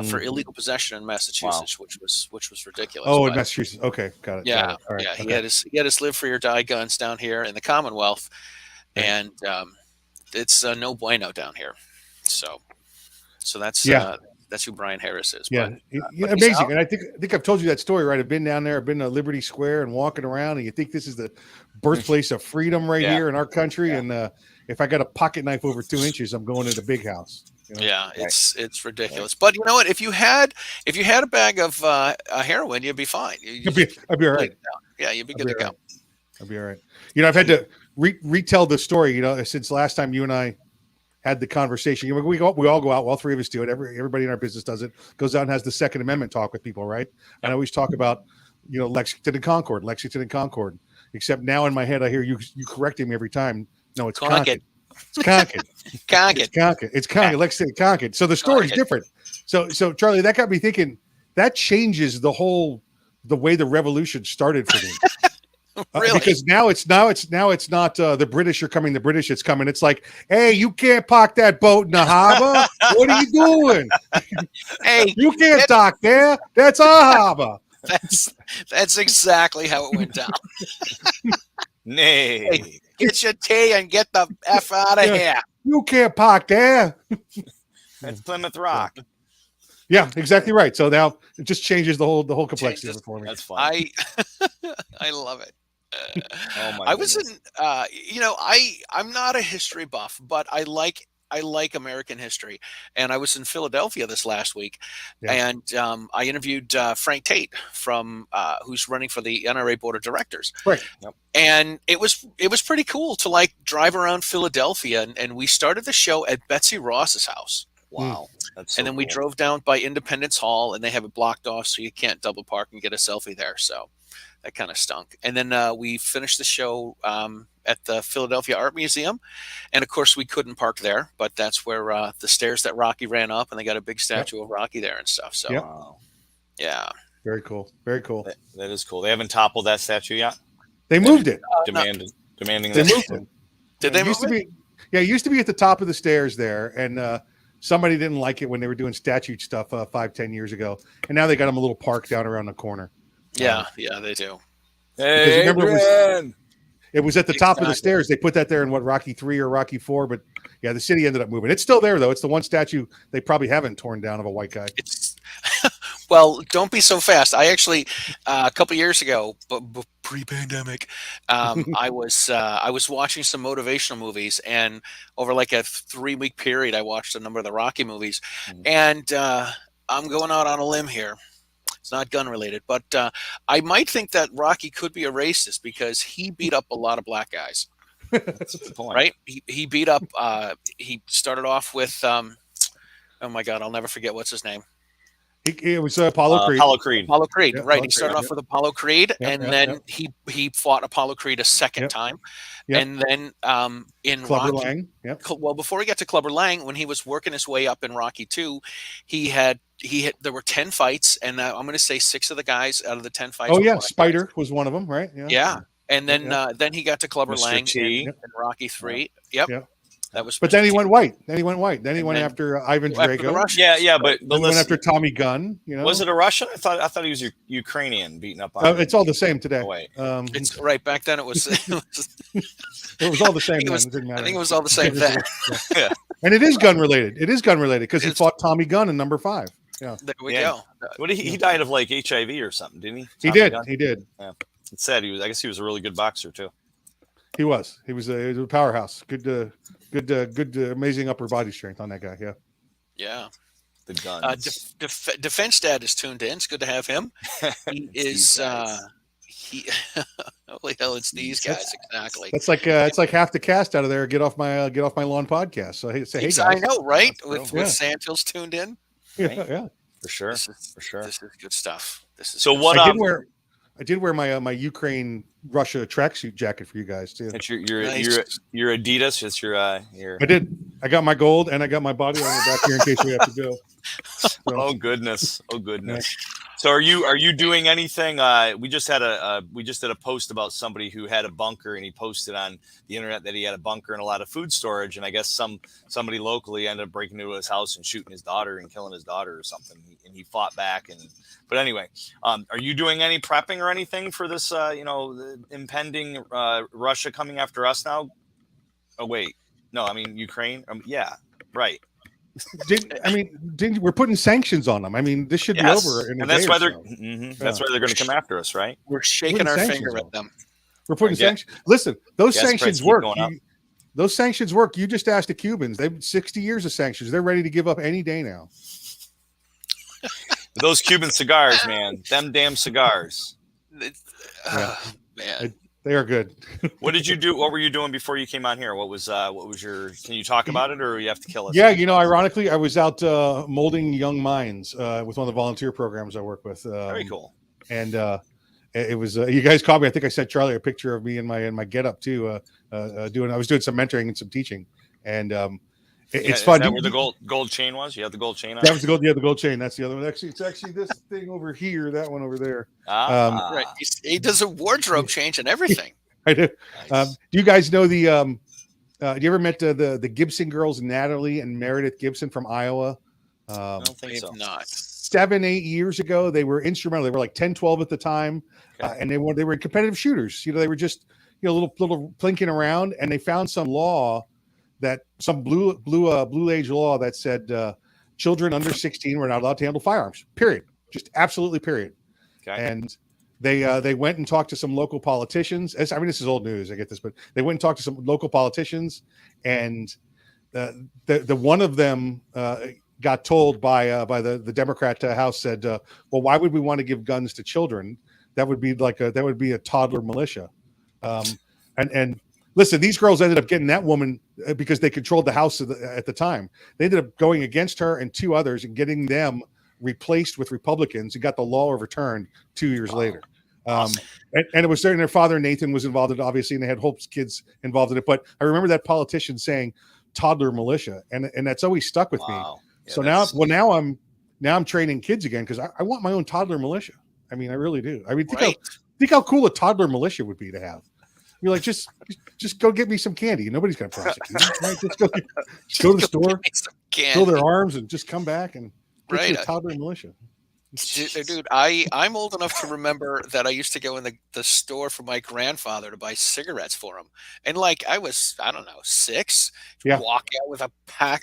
for illegal possession in Massachusetts, which was ridiculous. Oh, But, in Massachusetts. Okay, got it. yeah, got it. All right, yeah. okay. He had his live free or die guns down here in the Commonwealth, and it's no bueno down here. So that's that's who Brian Harris is. Yeah, but amazing. And I think I've told you that story, right? I've been down there. I've been to Liberty Square and walking around, and you think this is the birthplace of freedom right here in our country. Yeah. And if I got a pocket knife over 2 inches, I'm going to the big house. You know? Yeah, it's ridiculous. But you know what? If you had a bag of heroin, you'd be fine. I'd be all right. Yeah, you'd be good to go. I'll be all right. You know, I've had to retell the story. You know, since last time you and I had the conversation. We all go out. All three of us do it. Everybody in our business does it. Goes out and has the Second Amendment talk with people, right? And I always talk about, you know, Lexington and Concord. Except now in my head, I hear you correcting me every time. No, it's Concord. It's Concord. It's Concord. Lexington and Concord. So the story's different. So Charlie, that got me thinking. That changes the way the revolution started for me. Really? Because now it's not the British are coming. The British it's coming. It's like, hey, you can't park that boat in the harbor. What are you doing? Hey, you can't dock there. That's our harbor. That's exactly how it went down. Nay. Hey, get your tea and get the F out of here. You can't park there. That's Plymouth Rock. Yeah, exactly right. So now it just changes the whole complexity of it for me. That's fine. I love it. Oh my! I was in. I'm not a history buff, but I like American history, and I was in Philadelphia this last week, and I interviewed Frank Tate from who's running for the NRA Board of Directors. Right. Yep. And it was pretty cool to like drive around Philadelphia, and we started the show at Betsy Ross's house. Wow. That's so and then we drove down by Independence Hall, and they have it blocked off so you can't double park and get a selfie there. So that kind of stunk. And then we finished the show at the Philadelphia Art Museum. And of course, we couldn't park there, but that's where the stairs that Rocky ran up, and they got a big statue of Rocky there and stuff. So, yeah. Very cool. Very cool. That is cool. They haven't toppled that statue yet? They moved it. Demanding they that. moved it. Did they move it? It used to be at the top of the stairs there. And somebody didn't like it when they were doing statute stuff 5-10 years ago. And now they got them a little park down around the corner. Yeah, they do. Hey, it was at the top of the stairs. They put that there in Rocky 3 or Rocky 4, but yeah, the city ended up moving. It's still there though. It's the one statue they probably haven't torn down of a white guy. Well, don't be so fast. I actually a couple years ago, pre-pandemic, I was watching some motivational movies, and over like a 3-week period, I watched a number of the Rocky movies, and I'm going out on a limb here. It's not gun related, but I might think that Rocky could be a racist because he beat up a lot of black guys. That's a good point. Right? He beat up. He started off with. Oh my God, I'll never forget what's his name. It was Apollo Creed. Apollo Creed. Apollo Creed, Yeah, right? Apollo He started Creed, off with Apollo Creed, Yeah, and yeah, then he fought Apollo Creed a second Yep. time, Yep. and then in Clubber Rocky. Lang. Yep. Well, before he got to Clubber Lang, when he was working his way up in Rocky 2, there were 10 fights, and I'm going to say 6 of the guys out of the 10 fights. Oh were yeah, black Spider guys. was one of them, right? Yeah, and then he got to Clubber Mr. Lang T. in Rocky 3. Yep. Yep. That was. But Mr. then he T. went white. Then he went then- after Ivan After the Drago. Russians. Yeah, but Then he went listen, after Tommy Gunn. You know, was it a Russian? I thought he was Ukrainian beating up on. It's all the same today. Oh, wait. It's right back then. It was. It was all the same. I think it then. was- It didn't matter. I think it was all the same then. Yeah. And it is gun related. It is gun related because he It's- fought Tommy Gunn in number 5. Yeah, There we Yeah. go. What he died of like HIV or something, didn't he? he Tommy did. Gunn? He did. It's sad. I guess he was a really good boxer too. He was. He was a powerhouse. Good, amazing upper body strength on that guy. Yeah. Yeah. The guns. Defense Dad is tuned in. It's good to have him. He is. these guys. Holy hell! It's these guys exactly. That's like it's like half the cast out of there. Get off my lawn podcast. So hey, say hey guys. I know, right? That's With real. Sandhills tuned in. Yeah. For sure. This is, For sure. This is good stuff. This is So good what? stuff. I did wear my Ukraine Russia tracksuit jacket for you guys too. It's your Nice. your Adidas. It's your I did. I got my gold and I got my body armor back here in case we have to go. So, Oh goodness! Oh goodness! So are you doing anything? We just did a post about somebody who had a bunker, and he posted on the internet that he had a bunker and a lot of food storage, and I guess somebody locally ended up breaking into his house and shooting his daughter and killing his daughter or something, and he fought back. But anyway, are you doing any prepping or anything for this? The impending Russia coming after us now? Oh wait, no, I mean Ukraine. Yeah, right. We're putting sanctions on them. I mean, this should be over. In a and that's day why or they're so. that's why they're going to come after us, right? We're shaking Putting our sanctions finger on. at them. We're putting Yeah. sanctions. Listen, those Gas sanctions prices keep work. going up. Those sanctions work. You just asked the Cubans. They've 60 years of sanctions. They're ready to give up any day now. Those Cuban cigars, man, them damn cigars. Man. They are good. What did you do? What were you doing before you came on here? What was your? Can you talk about it, or you have to kill us? Yeah, ironically, I was out molding young minds with one of the volunteer programs I work with. Very cool. And it was you guys caught me. I think I sent Charlie a picture of me in my getup too. I was doing some mentoring and some teaching, and it's fun. Is that where the gold chain was? You had the gold chain on. That was the gold. Yeah, the gold chain. That's the other one. Actually, it's actually this thing over here. That one over there. Right. He does a wardrobe change and everything. I do. Nice. Do you guys know the? Do you ever met the Gibson girls, Natalie and Meredith Gibson from Iowa? I don't think If so. not. 7-8 years ago, they were instrumental. They were like 10, 12 at the time, and they were competitive shooters. They were just little plinking around, and they found some law that some blue age law that said children under 16 were not allowed to handle firearms. Period. Just absolutely period. Okay. And they went and talked to some local politicians. This is old news. I get this, but they went and talked to some local politicians, and the one of them got told by the Democrat House said, well, why would we want to give guns to children? That would be a toddler militia. And listen, these girls ended up getting that woman because they controlled the House at the time. They ended up going against her and 2 others and getting them replaced with Republicans and got the law overturned 2 years later. Awesome. And it was their father, Nathan, was involved in it, obviously, and they had Hope's kids involved in it. But I remember that politician saying toddler militia, and that's always stuck with me. Yeah, So now I'm training kids again because I want my own toddler militia. I mean, I really do. I mean, think how cool a toddler militia would be to have. You're like, just go get me some candy. Nobody's going to prosecute you. Right? Just go to the store, fill their arms, and just come back and get you a toddler militia. Dude, I'm old enough to remember that I used to go in the store for my grandfather to buy cigarettes for him, and I was 6, walk out with a pack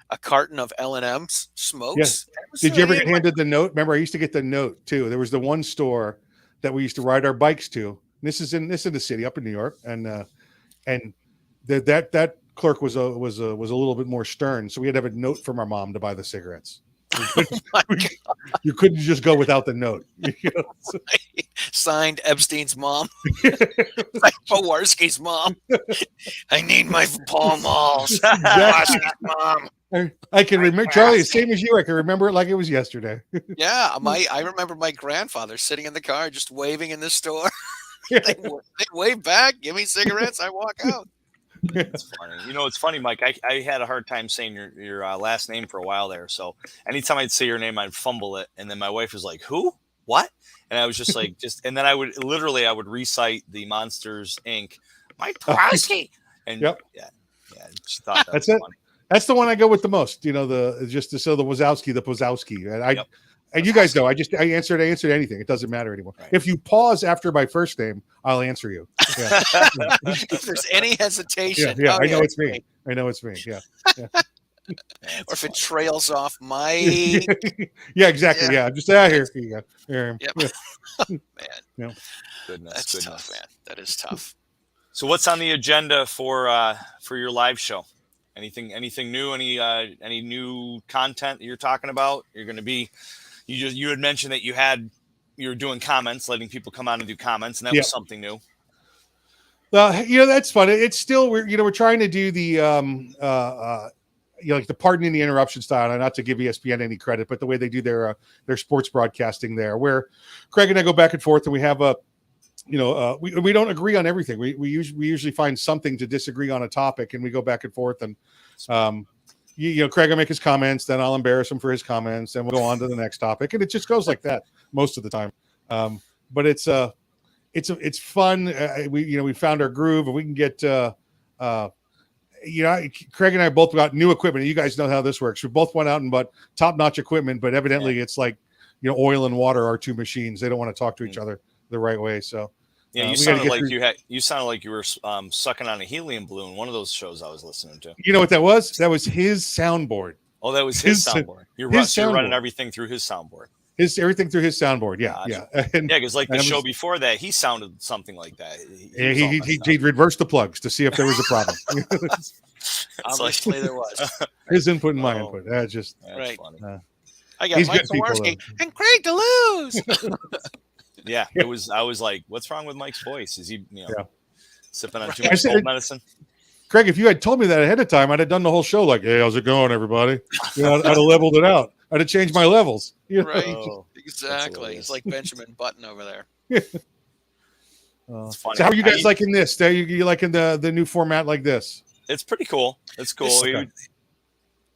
a carton of L&M's smokes. Yeah. Did you ever get handed the note? Remember, I used to get the note too. There was the one store that we used to ride our bikes to. This is in the city up in New York, and that clerk was a little bit more stern, so we had to have a note from our mom to buy the cigarettes. You couldn't just go without the note. Signed Epstein's mom, like Powarski's mom. I need my Paul Malls. Exactly. Mom. I can remember, Charlie, same as you. I can remember it like it was yesterday. Yeah, I remember my grandfather sitting in the car just waving in the store. They wave back, give me cigarettes, I walk out. It's funny. You know, it's funny, Mike. I had a hard time saying your last name for a while there. So anytime I'd say your name, I'd fumble it, and then my wife was like, "Who? What?" And I was just like, and then I would recite the Monsters Inc. Mike Porowski, and Yep. yeah, she thought that That's was it. funny. That's the one I go with the most. You know, the Wazowski, and and you guys know, I answered anything. It doesn't matter anymore. Right. If you pause after my first name, I'll answer you. Yeah. If there's any hesitation, I know it's me. I know it's me. Yeah. Or if it trails off, my Yeah, exactly. Yeah, just here you go. Here. Yep. Yeah. man, Goodness, that's tough, man. That is tough. So what's on the agenda for your live show? Anything new? Any new content that you're talking about? You're going to be. You had mentioned that you were doing comments, letting people come on and do comments, and that was something new. That's fun. It's still we're trying to do the like the pardon the interruption style. Not to give ESPN any credit, but the way they do their sports broadcasting there, where Craig and I go back and forth, and we have we don't agree on everything. We usually find something to disagree on a topic, and we go back and forth. And Craig will make his comments, then I'll embarrass him for his comments, and we'll go on to the next topic, and it just goes like that most of the time. But it's fun. We found our groove, and we can get Craig and I both got new equipment. You guys know how this works. We both went out and bought top-notch equipment, but evidently it's like oil and water are two machines. They don't want to talk to each other the right way. So yeah, you sounded like you were sucking on a helium balloon. One of those shows I was listening to. You know what that was? That was his soundboard. Oh, that was his soundboard. You're running everything through his soundboard. Everything through his soundboard. Yeah, gotcha. Yeah, because like the show before that, he sounded something like that. He reversed the plugs to see if there was a problem. Obviously, there was his input and my input. That's right. Funny. I got Mike Jaworski and Craig DeLuz. Yeah, it was. I was like, "What's wrong with Mike's voice? Is he, sipping on too much cold medicine?" Craig, if you had told me that ahead of time, I'd have done the whole show like, "Hey, how's it going, everybody?" I'd have leveled it out. I'd have changed my levels. Right, exactly. It's like Benjamin Button over there. It's funny. So, how are you guys liking this? Are you liking the new format like this? It's pretty cool. It's cool.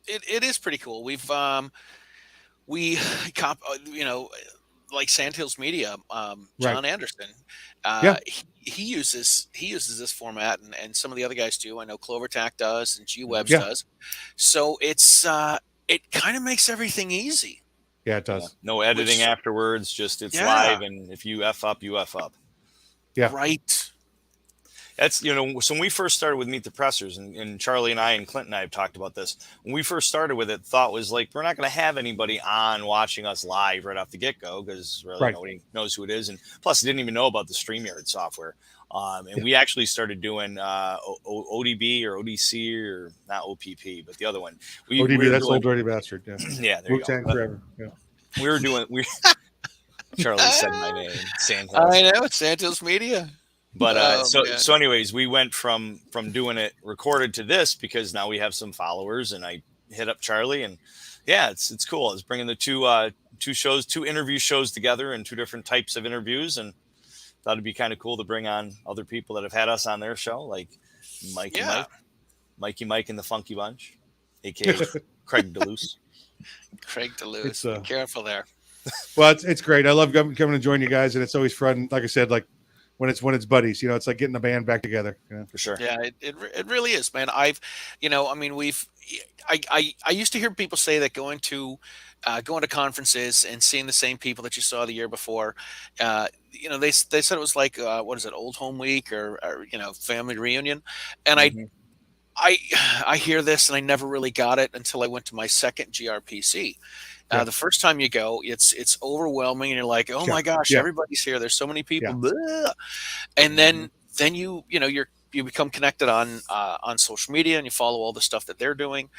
It is pretty cool. We've like Sandhills Media, John Anderson, he uses this format, and some of the other guys do. I know Clovertac does, and G Webs does. So it's it kind of makes everything easy. Yeah, it does. No editing afterwards. Just it's live, and if you F up, you F up. Yeah, right. That's, so when we first started with Meet the Pressers, and Charlie and I and Clint and I have talked about this, when we first started with it, thought was like, we're not going to have anybody on watching us live right off the get-go, because really nobody knows who it is. And plus, I didn't even know about the StreamYard software. And we actually started doing ODB or ODC, or not OPP, but the other one. ODB, that's Old Dirty Bastard. Yeah, yeah, there you go. Forever. Yeah. We were doing, Charlie said my name, Sandhills. I know, it's Sandhills Media. But so anyways, we went from doing it recorded to this, because now we have some followers, and I hit up Charlie, and it's cool. It's bringing the two interview shows together, and two different types of interviews, and thought it'd be kind of cool to bring on other people that have had us on their show, like Mikey Mike and the Funky Bunch, aka Craig DeLuz. Craig DeLuz. Be careful there. Well, it's great. I love coming to join you guys, and it's always fun. Like I said, like when it's buddies, it's like getting the band back together. For sure. Yeah, it really is, man. I used to hear people say that going to conferences and seeing the same people that you saw the year before, they said it was like what is it, Old Home Week or family reunion, and I hear this, and I never really got it until I went to my second GRPC. The first time you go, it's overwhelming, and you're like, oh my gosh, everybody's here. There's so many people, and then you become connected on social media, and you follow all the stuff that they're doing,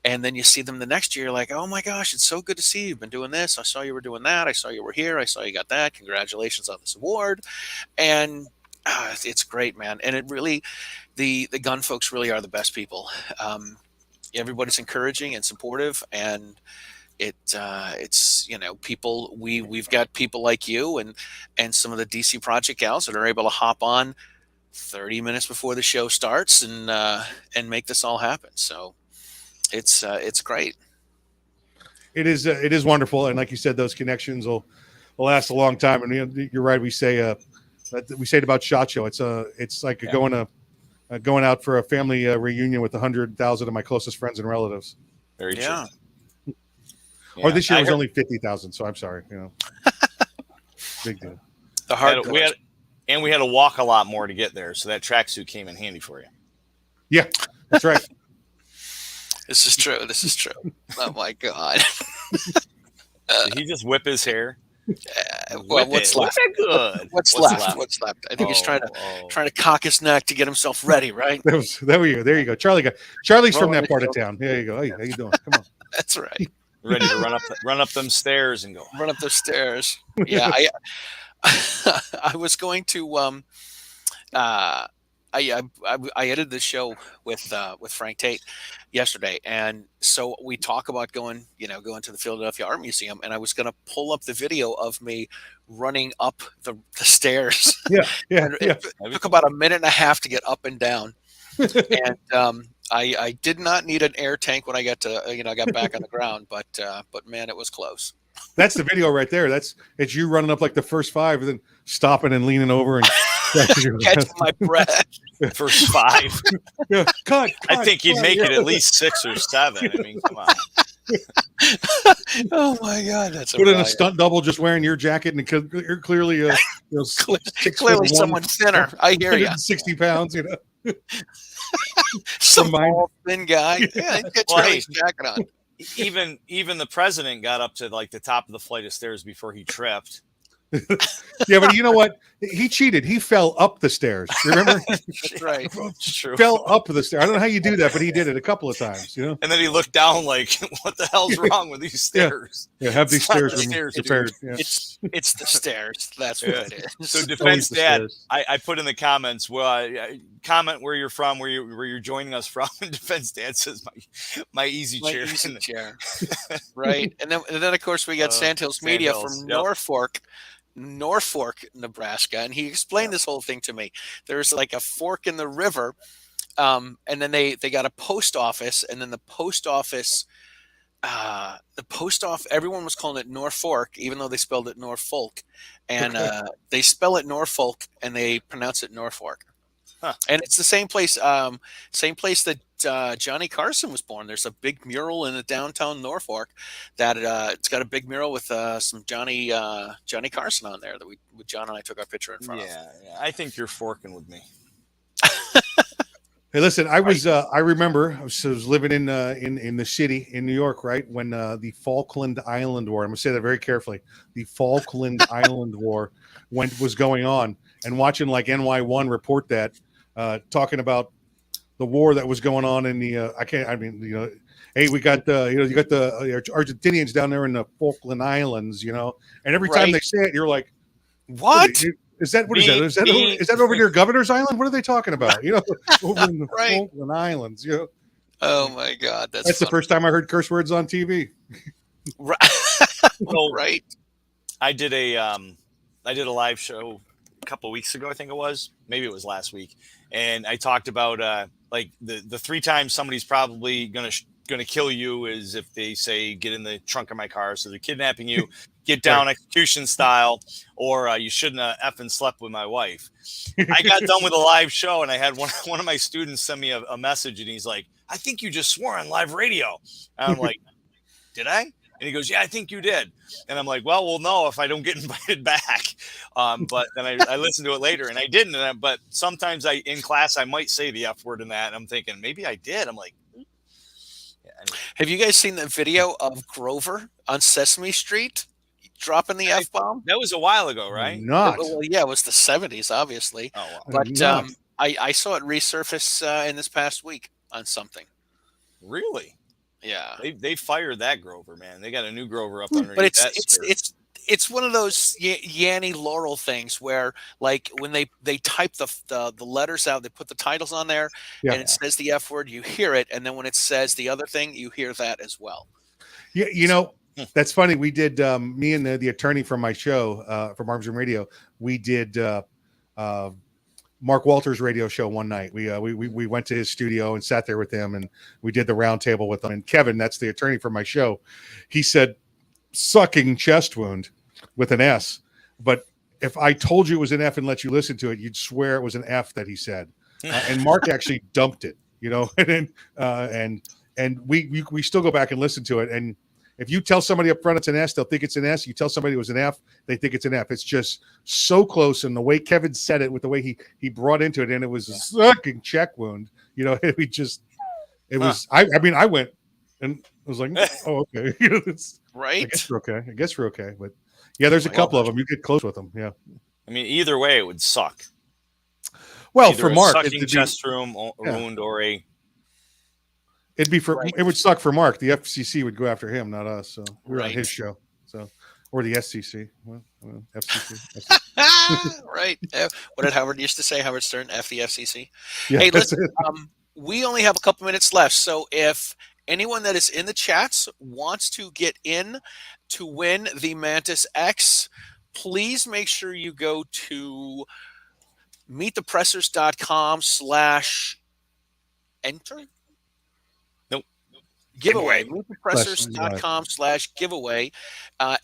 and then you see them the next year. You're like, oh my gosh, it's so good to see you. You've been doing this. I saw you were doing that. I saw you were here. I saw you got that. Congratulations on this award, and it's great, man. And it really, the gun folks really are the best people. everybody's encouraging and supportive, and it's people, we've got people like you and some of the DC Project gals that are able to hop on 30 minutes before the show starts and make this all happen. So it's great. It is wonderful, and like you said, those connections will last a long time. And you're right. We say it about SHOT Show. It's like going out for a family reunion with 100,000 of my closest friends and relatives. Very true. Yeah. Or this year was only 50,000. So I'm sorry. Big deal. The hard we had to walk a lot more to get there, so that tracksuit came in handy for you. Yeah, that's right. This is true. Oh my God. Did he just whip his hair? What's left? What's left? I think he's trying to cock his neck to get himself ready, right? There you go. Charlie's from that part of town. There you go. Hey, how you doing? Come on. That's right. Ready to run up them stairs and go. Run up the stairs. Yeah, I was going to I edited the show with Frank Tate yesterday, and so we talk about going to the Philadelphia Art Museum, and I was going to pull up the video of me running up the stairs. Yeah. It took about a minute and a half to get up and down, and I did not need an air tank when I got back on the ground, but man, it was close. That's the video right there. It's you running up like the first 5, and then stopping and leaning over and catching my breath. First 5. Yeah, cut. I think you'd make it at least 6 or 7. I mean, come on. Oh my God, that's put in a stunt double, just wearing your jacket, and you're clearly clearly someone thinner. I hear you. 60 pounds, Some small, thin guy. Yeah, get Charlie's jacket on. Even the president got up to like the top of the flight of stairs before he tripped. Yeah, but you know what? He cheated. He fell up the stairs. Remember? That's right. True. Fell up the stairs. I don't know how you do that, but he did it a couple of times. And then he looked down like, "What the hell's wrong with these stairs?" Yeah, have these stairs repaired. Yeah. It's the stairs. That's what it is. So, Defense Dad, I put in the comments. Well, comment where you're from, where you're joining us from. And Defense Dad says, "My easy chair." Easy chair. Right, and then of course we got Sandhills Media from Norfolk, Nebraska, and he explained this whole thing to me. There's like a fork in the river, and then they got a post office, and then the post office, everyone was calling it Norfolk, even though they spelled it Norfolk, and they spell it Norfolk and they pronounce it Norfolk. Huh. And it's the same place that Johnny Carson was born. There's a big mural in the downtown Norfolk that it's got a big mural with some Johnny Carson on there that John and I took our picture in front of. Yeah, I think you're forking with me. Hey, listen, I remember I was living in the city in New York, right, when the Falkland Island War. I'm gonna say that very carefully. The Falkland Island War was going on, and watching like NY1 report that, talking about the war that was going on in the hey, we got you got the Argentinians down there in the Falkland Islands, and every time they say it, you're like, what? Is that over near Governor's Island? What are they talking about? Over in the Falkland Islands. Oh my God, that's the first time I heard curse words on TV. Right. Well, right. I did a live show a couple of weeks ago. I think it was. Maybe it was last week, and I talked about like the 3 times somebody's probably gonna kill you is if they say get in the trunk of my car. So they're kidnapping you, get down execution style, or you shouldn't have effing slept with my wife. I got done with a live show, and I had one of my students send me a message, and he's like, "I think you just swore on live radio." And I'm like, "Did I?" And he goes, "Yeah, I think you did." And I'm like, well, we'll know if I don't get invited back. But then I listened to it later, and I didn't. But sometimes in class, I might say the F word in that. And I'm thinking, maybe I did. I'm like, yeah, anyway. Have you guys seen the video of Grover on Sesame Street dropping the F-bomb? That was a while ago, right? Not. Well, yeah, it was the 70s, obviously. Oh, wow. But I saw it resurface in this past week on something. Really? Yeah, they fired that Grover, man. They got a new Grover up underneath. But it's one of those Yanny Laurel things where, like, when they type the letters out, they put the titles on there, Yeah. and it says the F word, you hear it, and then when it says the other thing, you hear that as well. Yeah, you know, that's funny. We did me and the attorney from my show from Arms Room Radio. We did Mark Walter's radio show one night. We went to his studio and sat there with him, and we did the round table with him. And Kevin, that's the attorney from my show, he said sucking chest wound with an S. But if I told you it was an F and let you listen to it, you'd swear it was an F that he said. And Mark actually dumped it, you know, and we still go back and listen to it. And if you tell somebody up front it's an S, they'll think it's an S. You tell somebody it was an F, they think it's an F. It's just so close. And the way Kevin said it, with the way he brought into it, and it was a sucking check wound, you know, it was, I mean, I went and I was like, oh, okay. You know, right. I guess we're okay. But yeah, there's a couple of them. You get close with them. Yeah. I mean, either way, it would suck. Well, Either for a Mark, sucking chest wound or a. It'd be it would suck for Mark. The FCC would go after him, not us. So we're on his show. So, or the SCC. Well, FCC. Right. What did Howard used to say? Howard Stern, F the FCC. Yeah, hey, listen, we only have a couple minutes left. So if anyone that is in the chats wants to get in to win the Mantis X, please make sure you go to meetthepressers.com/enter. Giveaway. meetthepressers.com/giveaway.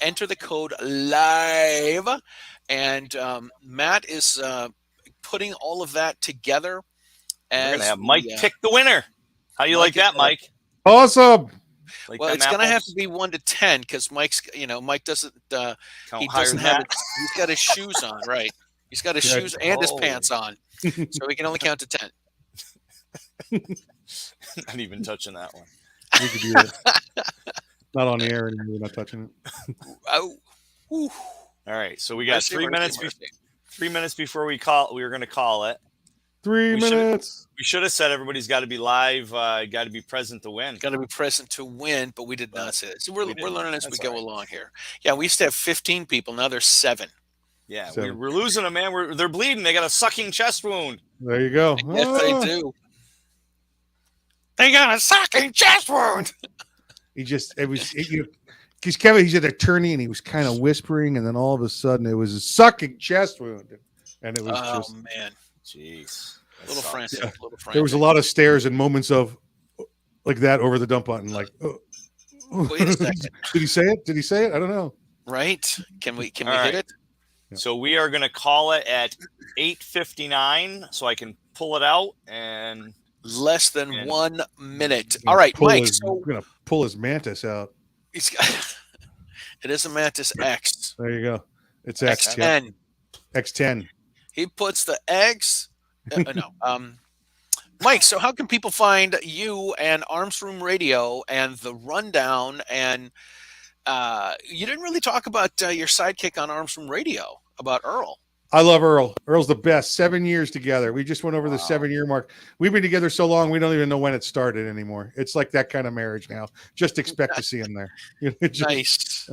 Enter the code LIVE. And Matt is putting all of that together. We're going to have Mike pick the winner. How you like that, Mike? Awesome. Like well, it's going to have to be 1 to 10 because Mike's, Mike doesn't, he doesn't have it. He's got his shoes on, right? He's got his shoes and his pants on. So we can only count to 10. Not even touching that one. We could do that. Not on the air anymore. We're not touching it. Oh. All right. So we got 3 minutes. 3 minutes before we were going to call it. 3 minutes. We should have said everybody's got to be live. Got to be present to win. Got to be present to win, but we did not say that. So we're learning as we go along here. Yeah, we used to have 15 people. Now there's 7. Yeah, we're losing them, man. They're bleeding. They got a sucking chest wound. There you go. Yes, they do. They got a sucking chest wound. Because Kevin, he's an attorney, and he was kind of whispering, and then all of a sudden it was a sucking chest wound, and it was man, jeez, little frantic. There was a lot of stares and moments of like that over the dump button, like. Wait a second. Did he say it? Did he say it? I don't know. Right? Can we right. hit it? So we are going to call it at 8:59, so I can pull it out and. Less than 1 minute. All right, Mike. I'm going to pull his Mantis out. It is a Mantis X. There you go. It's X10. X10. X10. He puts the eggs. Mike, so how can people find you and Arms Room Radio and the Rundown? And you didn't really talk about your sidekick on Arms Room Radio, about Earl. I love Earl. Earl's the best. 7 years together. We just went over the 7-year mark. We've been together so long, we don't even know when it started anymore. It's like that kind of marriage now. Just expect to see him there. Nice.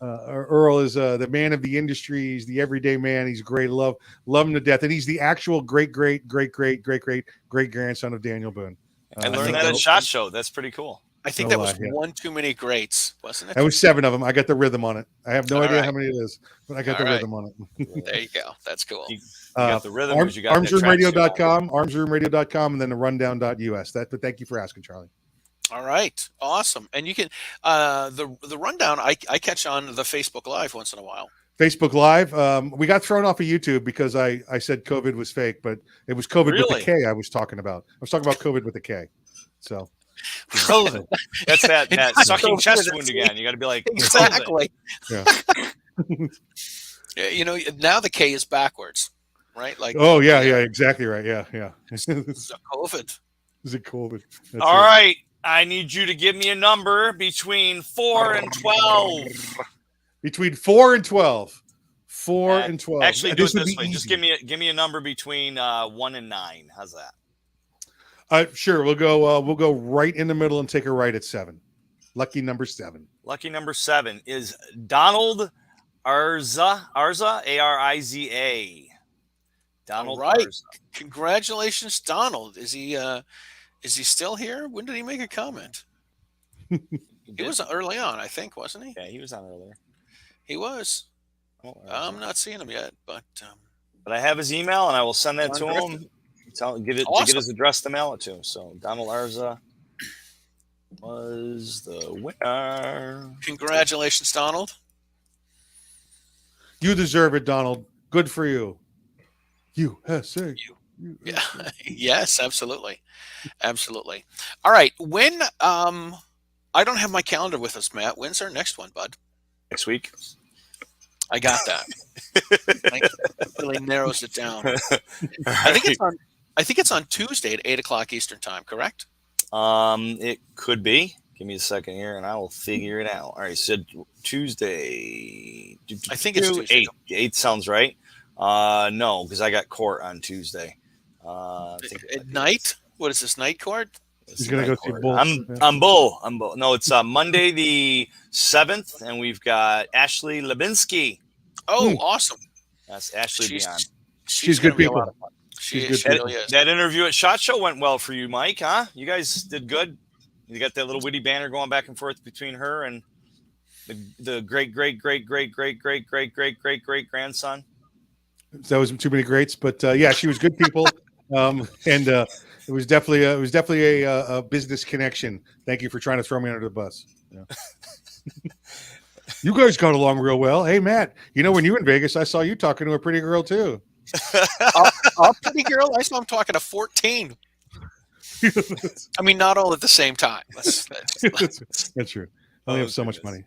Earl is the man of the industry. He's the everyday man. He's great. Love him to death. And he's the actual great grandson of Daniel Boone. I learned that at SHOT Show. That's pretty cool. I think that was one too many greats, wasn't it? That was 7 of them. I got the rhythm on it. I have no idea how many it is, but I got the rhythm on it. There you go. That's cool. You got the rhythm. armsroomradio.com, and then the rundown.us. But thank you for asking, Charlie. All right. Awesome. And you can, the rundown, I catch on the Facebook Live once in a while. Facebook Live. We got thrown off of YouTube because I said COVID was fake, but it was COVID with a K I was talking about. I was talking about COVID with a K. So. That's that sucking chest wound again. You got to be like, exactly. Yeah. Now the K is backwards, right? Like, oh yeah, exactly right. Yeah. Is it COVID? Is it COVID? All right. I need you to give me a number between 4 and 12. Between 4 and 12. 4 and 12. Actually, do it this way. Just give me a number between 1 and 9. How's that? Sure. We'll go right in the middle and take a right at 7. Lucky number 7. Lucky number 7 is Donald Arza, Ariza. Donald All right. Arza. Congratulations, Donald. Is he still here? When did he make a comment? He was early on, I think, wasn't he? Yeah, he was on earlier. He was. Oh, I'm not seeing him yet, but I have his email, and I will send that to Griffin. him. Get Awesome. his address to mail it to him. So Donald Arza was the winner. Congratulations, Donald. You deserve it, Donald. Good for you. USA. Yeah. Yes, absolutely. Absolutely. All right. When I don't have my calendar with us, Matt. When's our next one, bud? Next week. I got that. It really narrows it down. I think it's on Tuesday at 8:00 Eastern time, correct? It could be. Give me a second here, and I will figure it out. All right, so Tuesday. I think it's Tuesday. 8. 8 sounds right. No, because I got court on Tuesday. At night? What is this, night court? He's gonna go see Bull. I'm Bull. No, it's Monday the 7th, and we've got Ashley Lebinsky. Oh, awesome! That's Ashley Dion. She's good people. She good really is. That interview at SHOT Show went well for you, Mike, huh? You guys did good. You got that little witty banner going back and forth between her and the great grandson. That was too many greats, but yeah, she was good people, and it was definitely a business connection. Thank you for trying to throw me under the bus. Yeah. You guys got along real well. Hey, Matt, when you were in Vegas, I saw you talking to a pretty girl too. A pretty girl? I saw him talking to 14. I mean, not all at the same time. That's true. I only have so much money.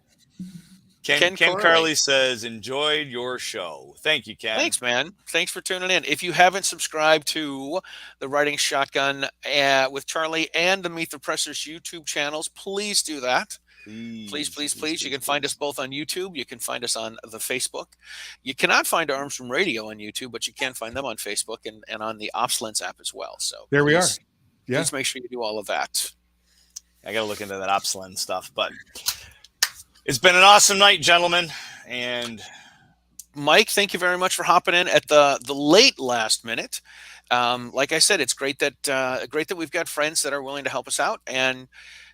Ken Carley says, enjoyed your show. Thank you, Ken. Thanks, man. Thanks for tuning in. If you haven't subscribed to the Writing Shotgun with Charlie and the Meet the Pressers YouTube channels, please do that. Please. You can find us both on YouTube. You can find us on the Facebook. You cannot find Arms from Radio on YouTube, but you can find them on Facebook and on the OpsLens app as well. So there we are. Yeah. Please make sure you do all of that. I got to look into that OpsLens stuff, but it's been an awesome night, gentlemen. And Mike, thank you very much for hopping in at the late last minute. Like I said, it's great that we've got friends that are willing to help us out, and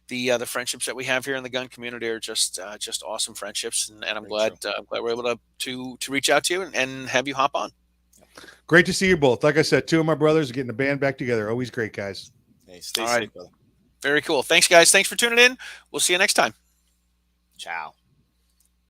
the friendships that we have here in the gun community are just awesome friendships, and I'm glad we're able to reach out to you and have you hop on. Great to see you both. Like I said, two of my brothers are getting the band back together. Always great, guys. Hey, stay safe, brother. Very cool. Thanks, guys. Thanks for tuning in. We'll see you next time. Ciao.